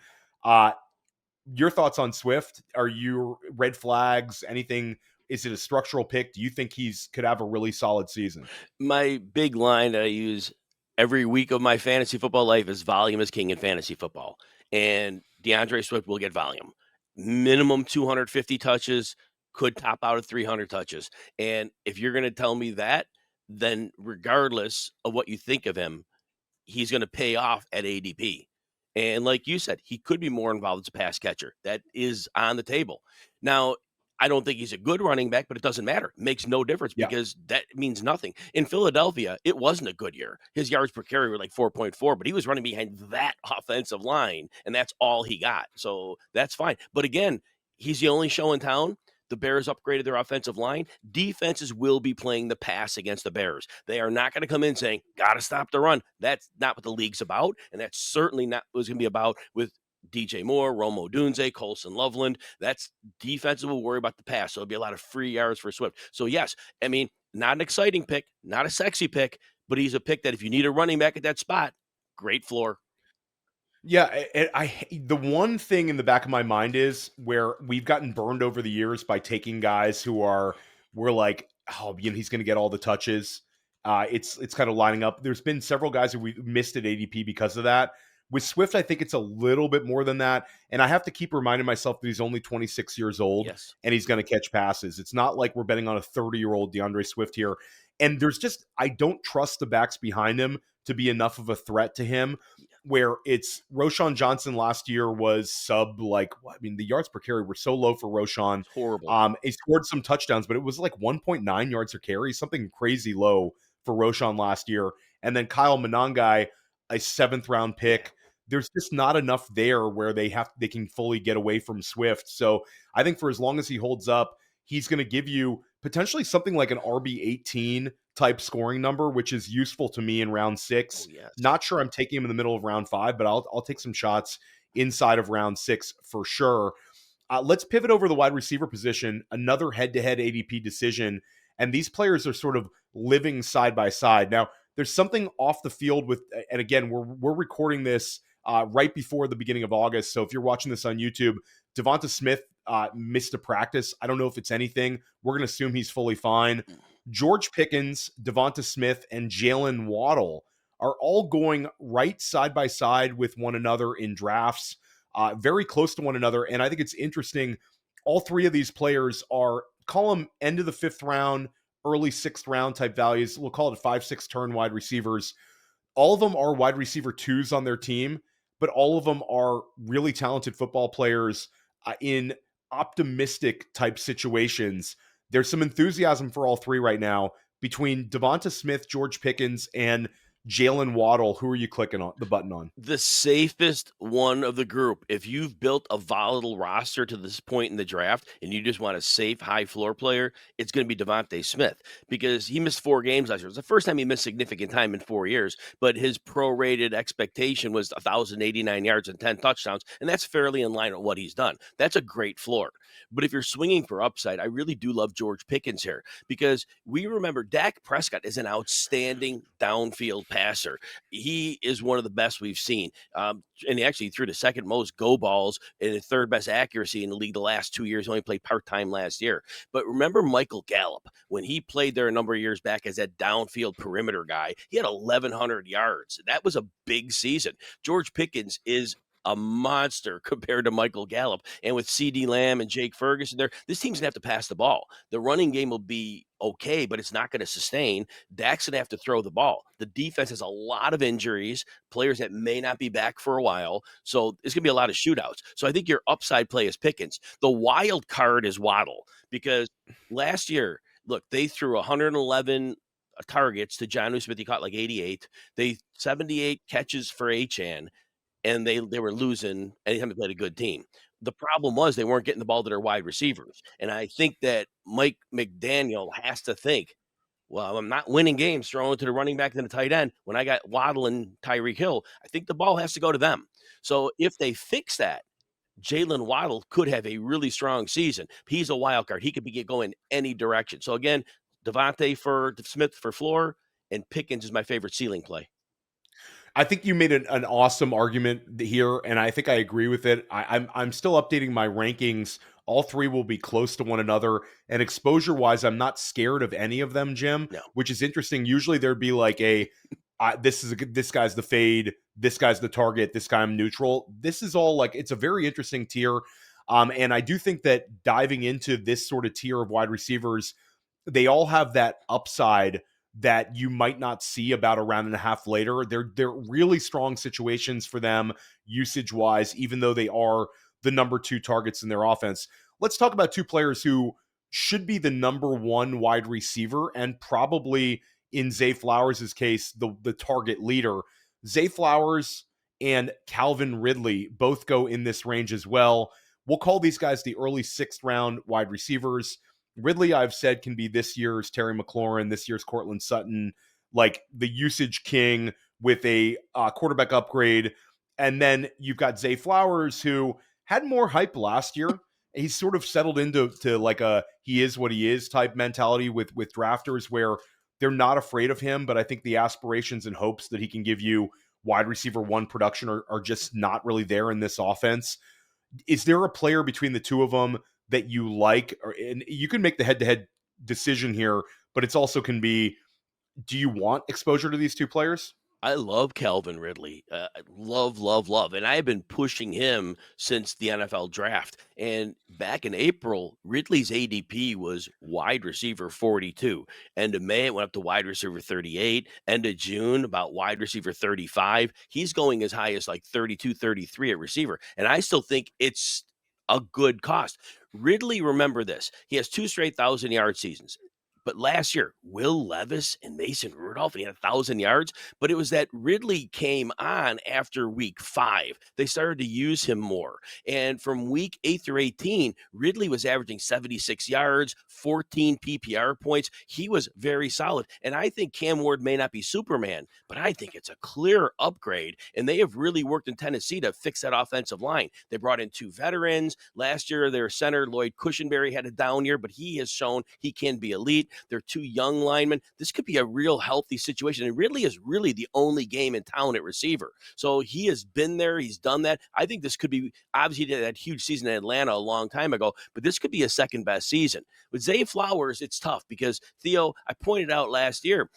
Your thoughts on Swift? Are you red flags? Anything? Is it a structural pick? Do you think could have a really solid season? My big line that I use every week of my fantasy football life is volume is king in fantasy football. And DeAndre Swift will get volume. Minimum 250 touches, could top out at 300 touches. And if you're going to tell me that, then regardless of what you think of him, he's going to pay off at ADP. And like you said, he could be more involved as a pass catcher. That is on the table. Now, I don't think he's a good running back, but it doesn't matter. It makes no difference because that means nothing. In Philadelphia, it wasn't a good year. His yards per carry were like 4.4, but he was running behind that offensive line, and that's all he got. So that's fine. But again, he's the only show in town. The Bears upgraded their offensive line. Defenses will be playing the pass against the Bears. They are not going to come in saying, got to stop the run. That's not what the league's about, and that's certainly not what it's going to be about with DJ Moore, Rome Odunze, Colson Loveland. That's defensive will worry about the pass. So it'll be a lot of free yards for Swift. So yes, I mean, not an exciting pick, not a sexy pick, but he's a pick that if you need a running back at that spot, great floor. Yeah, the one thing in the back of my mind is where we've gotten burned over the years by taking guys who we're like, oh, he's going to get all the touches. It's kind of lining up. There's been several guys who we missed at ADP because of that. With Swift, I think it's a little bit more than that. And I have to keep reminding myself that he's only 26 years old and he's going to catch passes. It's not like we're betting on a 30-year-old DeAndre Swift here. And I don't trust the backs behind him to be enough of a threat to him, where it's Roschon Johnson last year was the yards per carry were so low for Roschon. It's horrible. He scored some touchdowns, but it was like 1.9 yards per carry, something crazy low for Roschon last year. And then Kyle Monangai, a 7th round pick. There's just not enough there where they can fully get away from Swift. So I think for as long as he holds up, he's going to give you potentially something like an RB18 type scoring number, which is useful to me in round Oh, 6. yes. Not sure I'm taking him in the middle of round 5, but I'll take some shots inside of round 6 for sure. Let's pivot over the wide receiver position, another head-to-head ADP decision, and these players are sort of living side by side. Now, there's something off the field with, and again, we're recording this right before the beginning of August, so if you're watching this on YouTube, Devonta Smith missed a practice. I don't know if it's anything. We're going to assume he's fully fine. George Pickens, Devonta Smith, and Jalen Waddle are all going right side by side with one another in drafts, very close to one another. And I think it's interesting. All three of these players are, call them end of the 5th round, early 6th round type values. We'll call it 5-6 turn wide receivers. All of them are wide receiver 2s on their team, but all of them are really talented football players in optimistic type situations. There's some enthusiasm for all three right now between Devonta Smith, George Pickens, and Jalen Waddle. Who are you clicking on the button on? The safest one of the group. If you've built a volatile roster to this point in the draft and you just want a safe, high floor player, it's going to be Devonta Smith because he missed 4 games last year. It was the first time he missed significant time in 4 years, but his prorated expectation was 1,089 yards and 10 touchdowns, and that's fairly in line with what he's done. That's a great floor. But if you're swinging for upside, I really do love George Pickens here because we remember Dak Prescott is an outstanding downfield passer. He is one of the best we've seen. And he actually threw the second most go balls and the third best accuracy in the league the last 2 years. He only played part-time last year. But remember Michael Gallup, when he played there a number of years back as that downfield perimeter guy, he had 1,100 yards. That was a big season. George Pickens is a monster compared to Michael Gallup. And with CD Lamb and Jake Ferguson there, this team's gonna have to pass the ball. The running game will be okay, but it's not going to sustain. Dak's going to have to throw the ball. The defense has a lot of injuries, players that may not be back for a while. So it's going to be a lot of shootouts. So I think your upside play is Pickens. The wild card is Waddle because last year, look, they threw 111 targets to Jonnu Smith. He caught like 88. They 78 catches for Achane. And they were losing anytime they played a good team. The problem was they weren't getting the ball to their wide receivers. And I think that Mike McDaniel has to think, well, I'm not winning games throwing to the running back and the tight end. When I got Waddle and Tyreek Hill, I think the ball has to go to them. So if they fix that, Jalen Waddle could have a really strong season. He's a wild card. He could be going any direction. So again, Devonta for Smith for floor, and Pickens is my favorite ceiling play. I think you made an awesome argument here, and I think I agree with it. I'm still updating my rankings. All three will be close to one another, and exposure-wise, I'm not scared of any of them, Jim. No. Which is interesting. Usually, there'd be like this guy's the fade, this guy's the target, this guy I'm neutral. This is all like it's a very interesting tier, and I do think that diving into this sort of tier of wide receivers, they all have that upside that you might not see about a round and a half later. They're really strong situations for them usage-wise, even though they are the number 2 targets in their offense. Let's talk about 2 players who should be the number 1 wide receiver and probably, in Zay Flowers' case, the target leader. Zay Flowers and Calvin Ridley both go in this range as well. We'll call these guys the early 6th round wide receivers. Ridley, I've said, can be this year's Terry McLaurin, this year's Cortland Sutton, like the usage king with a quarterback upgrade. And then you've got Zay Flowers, who had more hype last year. He's sort of settled into like a he is what he is type mentality with drafters where they're not afraid of him. But I think the aspirations and hopes that he can give you wide receiver 1 production are just not really there in this offense. Is there a player between the two of them that you like, and you can make the head-to-head decision here, but it's also can be, do you want exposure to these 2 players? I love Calvin Ridley. Love. And I have been pushing him since the NFL draft. And back in April, Ridley's ADP was wide receiver 42. End of May, it went up to wide receiver 38. End of June, about wide receiver 35. He's going as high as like 32, 33 at receiver. And I still think it's a good cost. Ridley, remember this. He has 2 straight 1,000-yard seasons. But last year, Will Levis and Mason Rudolph, and he had 1,000 yards. But it was that Ridley came on after week 5. They started to use him more. And from week 8 through 18, Ridley was averaging 76 yards, 14 PPR points. He was very solid. And I think Cam Ward may not be Superman, but I think it's a clear upgrade. And they have really worked in Tennessee to fix that offensive line. They brought in 2 veterans. Last year, their center, Lloyd Cushenberry, had a down year, but he has shown he can be elite. They're 2 young linemen. This could be a real healthy situation. And Ridley is really the only game in town at receiver. So he has been there. He's done that. I think this could be, obviously, he did that huge season in Atlanta a long time ago, but this could be a second best season. With Zay Flowers, it's tough because, Theo, I pointed out last year,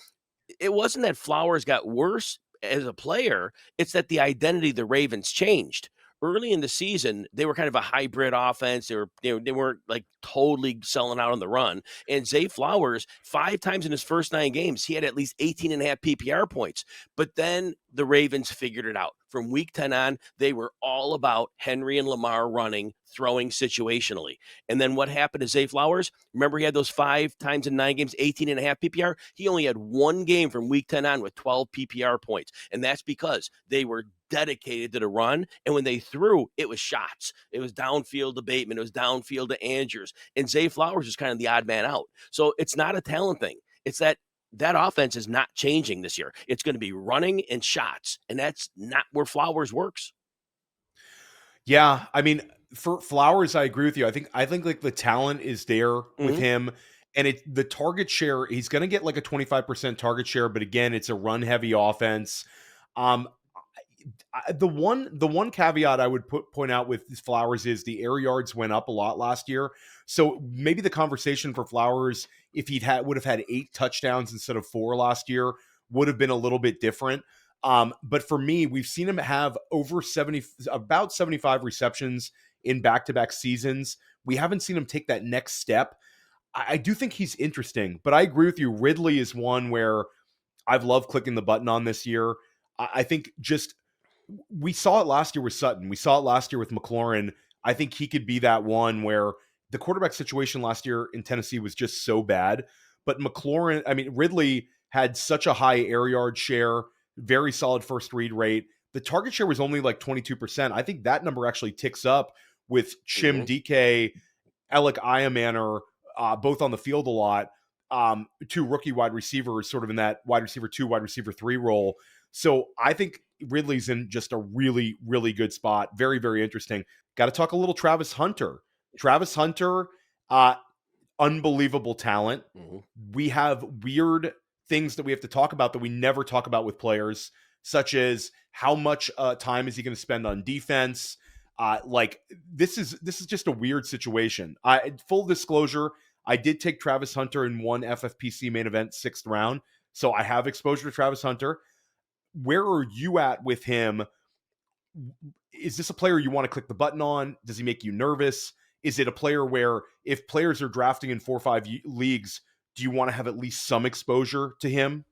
it wasn't that Flowers got worse as a player. It's that the identity of the Ravens changed. Early in the season, they were kind of a hybrid offense. They weren't like totally selling out on the run. And Zay Flowers, 5 times in his first 9 games, he had at least 18.5 PPR points. But then the Ravens figured it out. From week 10 on, they were all about Henry and Lamar running, throwing situationally. And then what happened to Zay Flowers? Remember, he had those 5 times in 9 games, 18.5 PPR. He only had 1 game from week 10 on with 12 PPR points. And that's because they were dedicated to the run. And when they threw, it was shots. It was downfield to Bateman. It was downfield to Andrews. And Zay Flowers is kind of the odd man out. So it's not a talent thing. It's that offense is not changing this year. It's going to be running and shots. And that's not where Flowers works. Yeah, I mean, for Flowers, I agree with you. I think like the talent is there with him, and the target share, he's going to get like a 25% target share, but again, it's a run heavy offense. The one caveat I would point out with Flowers is the air yards went up a lot last year. So maybe the conversation for Flowers, if would have had 8 touchdowns instead of 4 last year, would have been a little bit different. But for me, we've seen him have about 75 receptions in back-to-back seasons. We haven't seen him take that next step. I do think he's interesting, but I agree with you. Ridley is one where I've loved clicking the button on this year. I think just we saw it last year with Sutton. We saw it last year with McLaurin. I think he could be that one where the quarterback situation last year in Tennessee was just so bad. But Ridley had such a high air yard share, very solid first read rate. The target share was only like 22%. I think that number actually ticks up with Chim DK, Alec Iamaner, both on the field a lot. 2 rookie wide receivers sort of in that wide receiver 2, wide receiver 3 role. So I think Ridley's in just a really, really good spot. Very, very interesting. Got to talk a little Travis Hunter. Travis Hunter, unbelievable talent. We have weird things that we have to talk about that we never talk about with players, such as how much time is he going to spend on defense? This is just a weird situation. Full disclosure, I did take Travis Hunter in one FFPC main event 6th round, so I have exposure to Travis Hunter. Where are you at with him? Is this a player you want to click the button on? Does he make you nervous? Is it a player where if players are drafting in 4 or 5 leagues, do you want to have at least some exposure to him?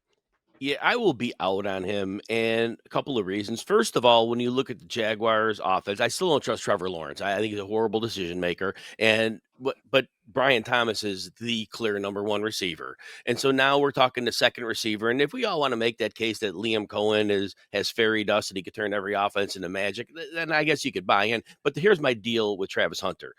Yeah, I will be out on him, and a couple of reasons. First of all, when you look at the Jaguars' offense, I still don't trust Trevor Lawrence. I think he's a horrible decision maker, but Brian Thomas is the clear number 1 receiver, and so now we're talking the second receiver. And if we all want to make that case that Liam Cohen has fairy dust and he could turn every offense into magic, then I guess you could buy in. But here's my deal with Travis Hunter.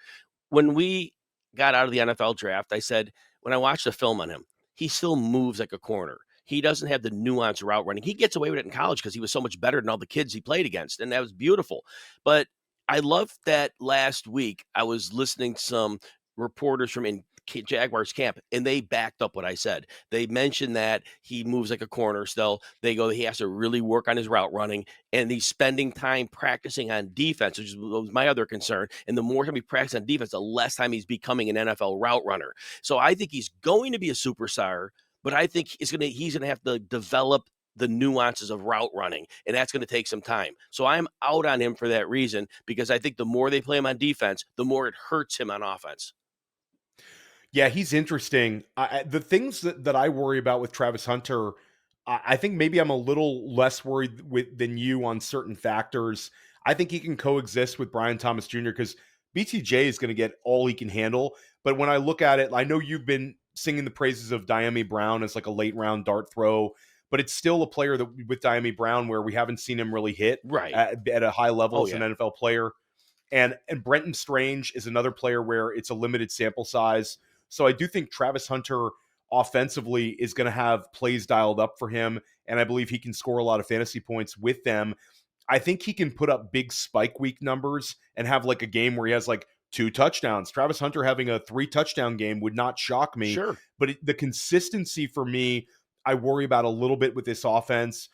When we got out of the NFL draft, I said when I watched the film on him, he still moves like a corner. He doesn't have the nuanced route running. He gets away with it in college because he was so much better than all the kids he played against, and that was beautiful. But I loved that last week I was listening to some reporters from in Jaguars camp, and they backed up what I said. They mentioned that he moves like a corner still. They go, he has to really work on his route running, and he's spending time practicing on defense, which was my other concern. And the more time he practices on defense, the less time he's becoming an NFL route runner. So I think he's going to be a superstar, but I think he's going to have to develop the nuances of route running, and that's going to take some time. So I'm out on him for that reason, because I think the more they play him on defense, the more it hurts him on offense. Yeah, he's interesting. The things that I worry about with Travis Hunter, I think maybe I'm a little less worried than you on certain factors. I think he can coexist with Brian Thomas Jr. because BTJ is going to get all he can handle. But when I look at it, I know you've been singing the praises of Diami Brown as like a late round dart throw, but it's still a player that with Diami Brown where we haven't seen him really hit Right. at a high level Oh, as an yeah. NFL player. And Brenton Strange is another player where it's a limited sample size. So I do think Travis Hunter offensively is going to have plays dialed up for him, and I believe he can score a lot of fantasy points with them. I think he can put up big spike week numbers and have like a game where he has like 2 touchdowns. Travis Hunter having a 3 touchdown game would not shock me, Sure. but the consistency for me, I worry about a little bit with this offense.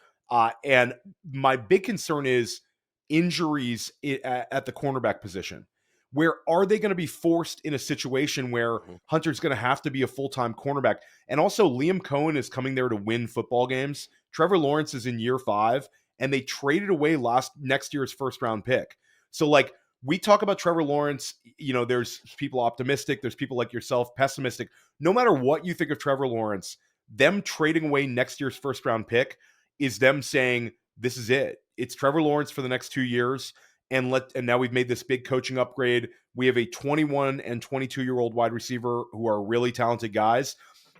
And my big concern is injuries at the cornerback position. Where are they going to be forced in a situation where Mhm. Hunter's going to have to be a full-time cornerback? And also, Liam Cohen is coming there to win football games. Trevor Lawrence is in year 5, and they traded away next year's first-round pick. So, like, we talk about Trevor Lawrence, there's people optimistic, there's people like yourself pessimistic. No matter what you think of Trevor Lawrence, them trading away next year's first-round pick is them saying, this is it. It's Trevor Lawrence for the next 2 years. And now we've made this big coaching upgrade. We have a 21 and 22-year-old wide receiver who are really talented guys.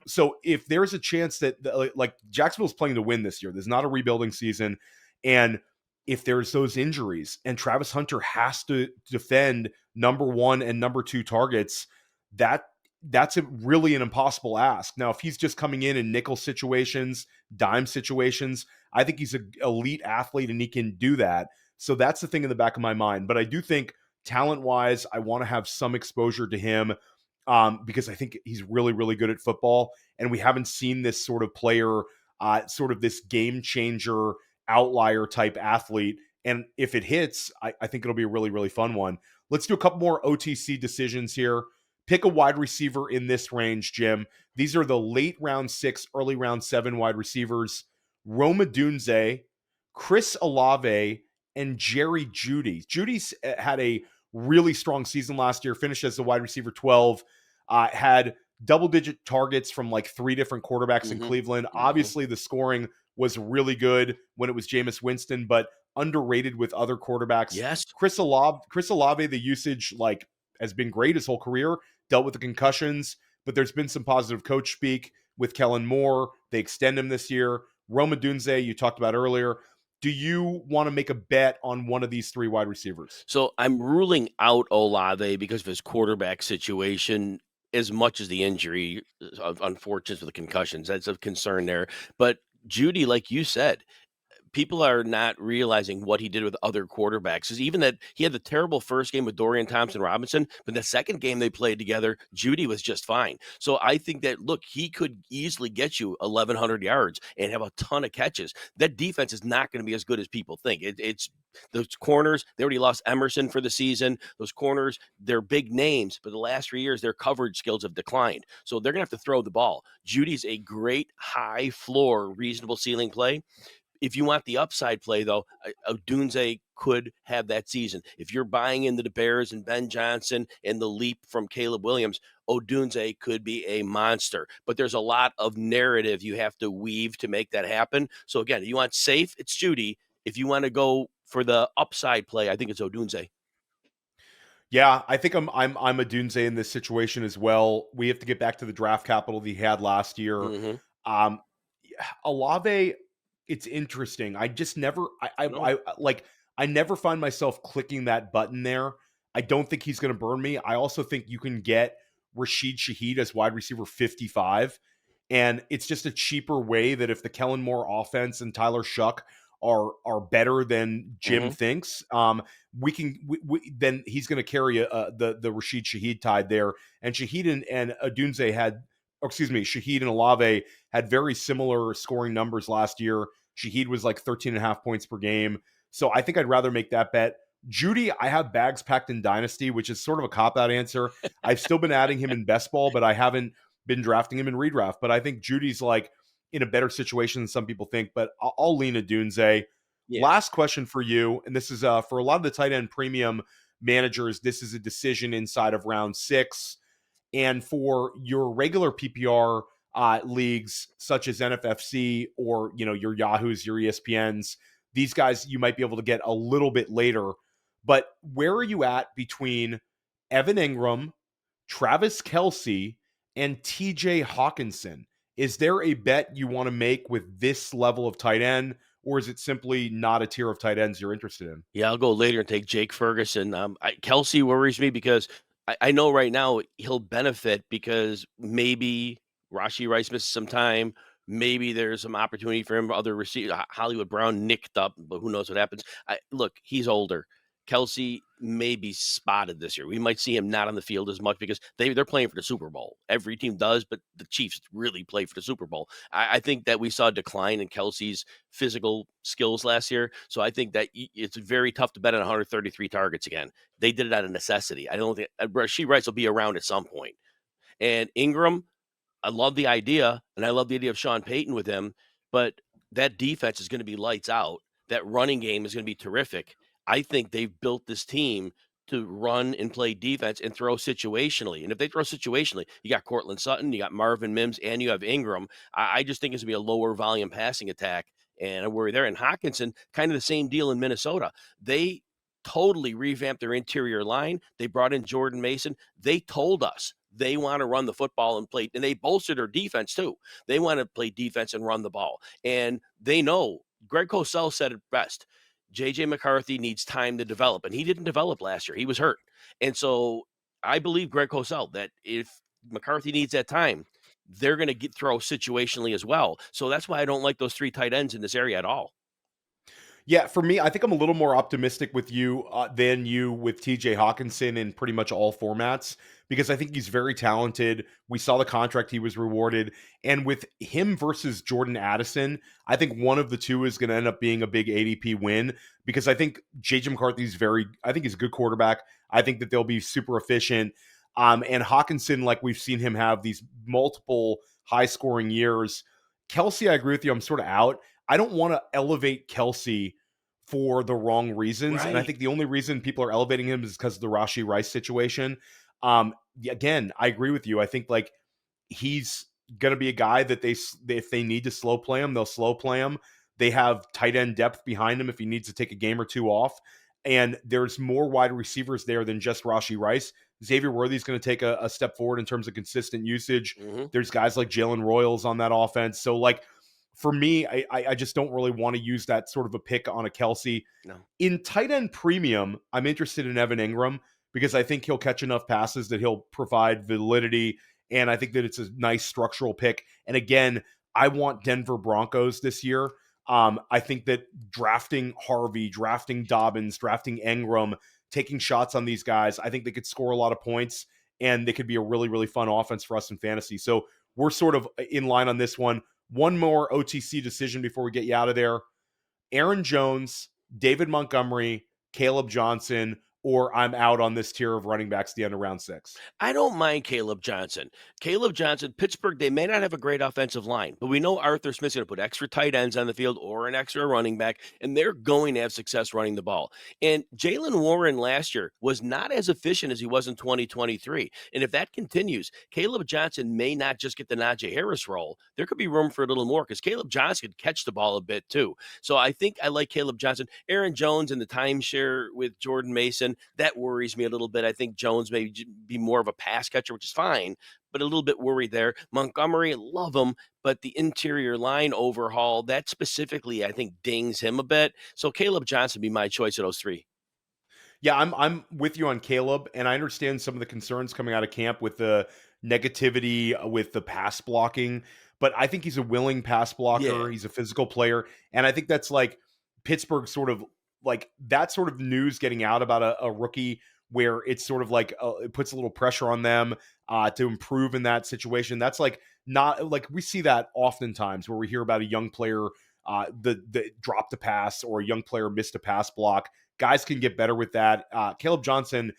So if there's a chance that like Jacksonville's playing to win this year, there's not a rebuilding season. And if there's those injuries and Travis Hunter has to defend number 1 and number 2 targets, that's really an impossible ask. Now, if he's just coming in nickel situations, dime situations, I think he's an elite athlete and he can do that. So that's the thing in the back of my mind. But I do think talent-wise, I want to have some exposure to him because I think he's really, really good at football. And we haven't seen this sort of player, sort of this game changer, outlier type athlete. And if it hits, I think it'll be a really, really fun one. Let's do a couple more OTC decisions here. Pick a wide receiver in this range, Jim. These are the late round 6, early round 7 wide receivers. Rome Odunze, Chris Olave, and Jerry Jeudy. Jeudy's had a really strong season last year, finished as the wide receiver 12, had double-digit targets from like 3 different quarterbacks in Cleveland. Obviously, the scoring was really good when it was Jameis Winston, but underrated with other quarterbacks. Yes. Chris Olave, the usage like has been great his whole career, dealt with the concussions, but there's been some positive coach speak with Kellen Moore. They extend him this year. Rome Odunze, you talked about earlier. Do you want to make a bet on one of these 3 wide receivers? So I'm ruling out Olave because of his quarterback situation as much as the injury, unfortunate with the concussions. That's of concern there. But Jeudy, like you said, people are not realizing what he did with other quarterbacks. Is even that he had the terrible first game with Dorian Thompson-Robinson, but the second game they played together, Jeudy was just fine. So I think that, look, he could easily get you 1,100 yards and have a ton of catches. That defense is not going to be as good as people think. It's those corners, they already lost Emerson for the season. Those corners, they're big names, but the last 3 years, their coverage skills have declined. So they're going to have to throw the ball. Jeudy's a great high floor, reasonable ceiling play. If you want the upside play, though, Odunze could have that season. If you're buying into the Bears and Ben Johnson and the leap from Caleb Williams, Odunze could be a monster. But there's a lot of narrative you have to weave to make that happen. So, again, if you want safe, it's Jeudy. If you want to go for the upside play, I think it's Odunze. Yeah, I think I'm Odunze in this situation as well. We have to get back to the draft capital that he had last year. Mm-hmm. Um, Olave, it's interesting. I just never, I never find myself clicking that button there. I don't think he's going to burn me. I also think you can get Rashid Shaheed as wide receiver 55, and it's just a cheaper way that if the Kellen Moore offense and Tyler Shuck are better than Jim thinks, then he's going to carry the Rashid Shaheed tide there. And Shaheed and Odunze Shaheed and Olave had very similar scoring numbers last year. Shaheed was like 13.5 points per game. So I think I'd rather make that bet. Jeudy, I have bags packed in Dynasty, which is sort of a cop-out answer. I've still been adding him in best ball, but I haven't been drafting him in redraft. But I think Judy's like in a better situation than some people think, but I'll lean Odunze. Yeah. Last question for you, and this is for a lot of the tight end premium managers, this is a decision inside of round 6. And for your regular PPR leagues, such as NFFC or your Yahoos, your ESPNs, these guys you might be able to get a little bit later. But where are you at between Evan Engram, Travis Kelce, and TJ Hockenson. Is there a bet you want to make with this level of tight end, or is it simply not a tier of tight ends you're interested in? Yeah, I'll go later and take Jake Ferguson. Kelce worries me because I know right now he'll benefit because maybe Rashi Rice misses some time. Maybe there's some opportunity for him. Other receiver Hollywood Brown nicked up, but who knows what happens? Look, he's older. Kelce may be spotted this year. We might see him not on the field as much because they're playing for the Super Bowl. Every team does, but the Chiefs really play for the Super Bowl. I think that we saw a decline in Kelce's physical skills last year. So I think that it's very tough to bet on 133 targets again. They did it out of necessity. I don't think Rashee Rice will be around at some point. And Engram, I love the idea, and I love the idea of Sean Payton with him, but that defense is going to be lights out. That running game is going to be terrific. I think they've built this team to run and play defense and throw situationally. And if they throw situationally, you got Cortland Sutton, you got Marvin Mims, and you have Engram. I just think it's going to be a lower volume passing attack, and I worry there. And Hockenson, kind of the same deal in Minnesota. They totally revamped their interior line. They brought in Jordan Mason. They told us they want to run the football and play, and they bolstered their defense too. They want to play defense and run the ball. And they know, Greg Cosell said it best, JJ McCarthy needs time to develop, and he didn't develop last year. He was hurt. And so I believe Greg Cosell that if McCarthy needs that time, they're going to throw situationally as well. So that's why I don't like those three tight ends in this area at all. Yeah, for me, I think I'm a little more optimistic with you than you with TJ Hockenson in pretty much all formats because I think he's very talented. We saw the contract he was rewarded. And with him versus Jordan Addison, I think one of the two is going to end up being a big ADP win because I think JJ McCarthy's I think he's a good quarterback. I think that they'll be super efficient. And Hockenson, like we've seen him have these multiple high scoring years. Kelce, I agree with you. I'm sort of out. I don't want to elevate Kelce for the wrong reasons. And I Right. think the only reason people are elevating him is because of the Rashi Rice situation. Again, I agree with you. I think like he's going to be a guy that if they need to slow play him, they'll slow play him. They have tight end depth behind him if he needs to take a game or two off. And there's more wide receivers there than just Rashi Rice. Xavier Worthy's going to take a step forward in terms of consistent usage. Mm-hmm. There's guys like Jalen Royals on that offense. So like, for me, I just don't really want to use that sort of a pick on a Kelce. No. In tight end premium, I'm interested in Evan Engram because I think he'll catch enough passes that he'll provide validity. And I think that it's a nice structural pick. And again, I want Denver Broncos this year. I think that drafting Harvey, drafting Dobbins, drafting Engram, taking shots on these guys, I think they could score a lot of points and they could be a really, really fun offense for us in fantasy. So we're sort of in line on this one. One more OTC decision before we get you out of there. Aaron Jones, David Montgomery, Caleb Johnson, or I'm out on this tier of running backs at the end of round 6. I don't mind Caleb Johnson. Caleb Johnson, Pittsburgh, they may not have a great offensive line, but we know Arthur Smith's going to put extra tight ends on the field or an extra running back, and they're going to have success running the ball. And Jalen Warren last year was not as efficient as he was in 2023. And if that continues, Caleb Johnson may not just get the Najee Harris role. There could be room for a little more because Caleb Johnson could catch the ball a bit too. So I think I like Caleb Johnson. Aaron Jones in the timeshare with Jordan Mason, that worries me a little bit. I think Jones may be more of a pass catcher, which is fine, but a little bit worried there. Montgomery, love him, but the interior line overhaul, that specifically, I think, dings him a bit. So Caleb Johnson would be my choice of those three. Yeah, I'm with you on Caleb, and I understand some of the concerns coming out of camp with the negativity with the pass blocking, but I think he's a willing pass blocker. Yeah. He's a physical player, and I think that's like Pittsburgh sort of like that sort of news getting out about a rookie where it's sort of like it puts a little pressure on them to improve in that situation. That's like not like we see that oftentimes where we hear about a young player the dropped a pass or a young player missed a pass block. Guys can get better with that. Caleb Johnson,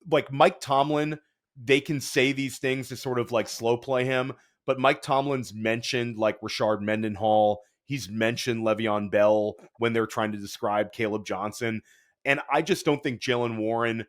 like Mike Tomlin, they can say these things to sort of like slow play him, but Mike Tomlin's mentioned like Rashard Mendenhall. He's mentioned Le'Veon Bell when they're trying to describe Caleb Johnson. And I just don't think Jalen Warren's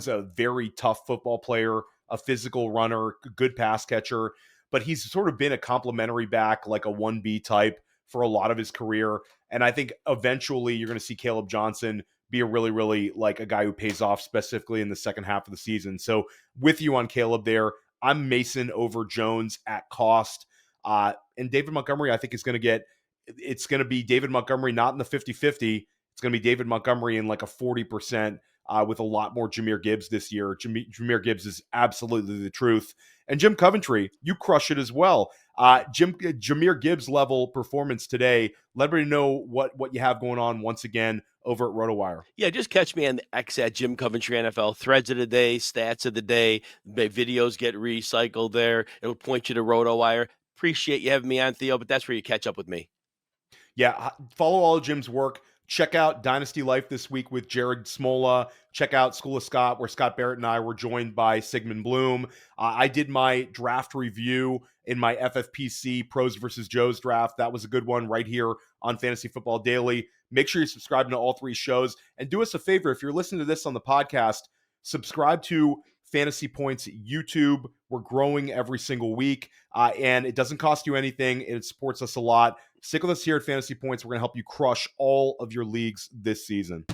a very tough football player, a physical runner, good pass catcher, but he's sort of been a complimentary back, like a 1B type for a lot of his career. And I think eventually you're going to see Caleb Johnson be a really, really like a guy who pays off specifically in the second half of the season. So with you on Caleb there, I'm Mason over Jones at cost. And David Montgomery, I think it's going to be David Montgomery, not in the 50-50. It's going to be David Montgomery in like a 40%, with a lot more Jahmyr Gibbs this year. Jahmyr Gibbs is absolutely the truth. And Jim Coventry, you crush it as well. Jahmyr Gibbs level performance today. Let everybody know what you have going on once again over at RotoWire. Yeah, just catch me on the X at Jim Coventry NFL. Threads of the day, stats of the day, videos get recycled there. It'll point you to RotoWire. Appreciate you having me on, Theo, but that's where you catch up with me. Yeah, follow all of Jim's work. Check out Dynasty Life this week with Jared Smola. Check out School of Scott, where Scott Barrett and I were joined by Sigmund Bloom. I did my draft review in my FFPC Pros versus Joes draft. That was a good one right here on Fantasy Football Daily. Make sure you're subscribing to all three shows. And do us a favor, if you're listening to this on the podcast, subscribe to Fantasy Points YouTube. We're growing every single week, and it doesn't cost you anything. It supports us a lot. Stick with us here at Fantasy Points. We're going to help you crush all of your leagues this season.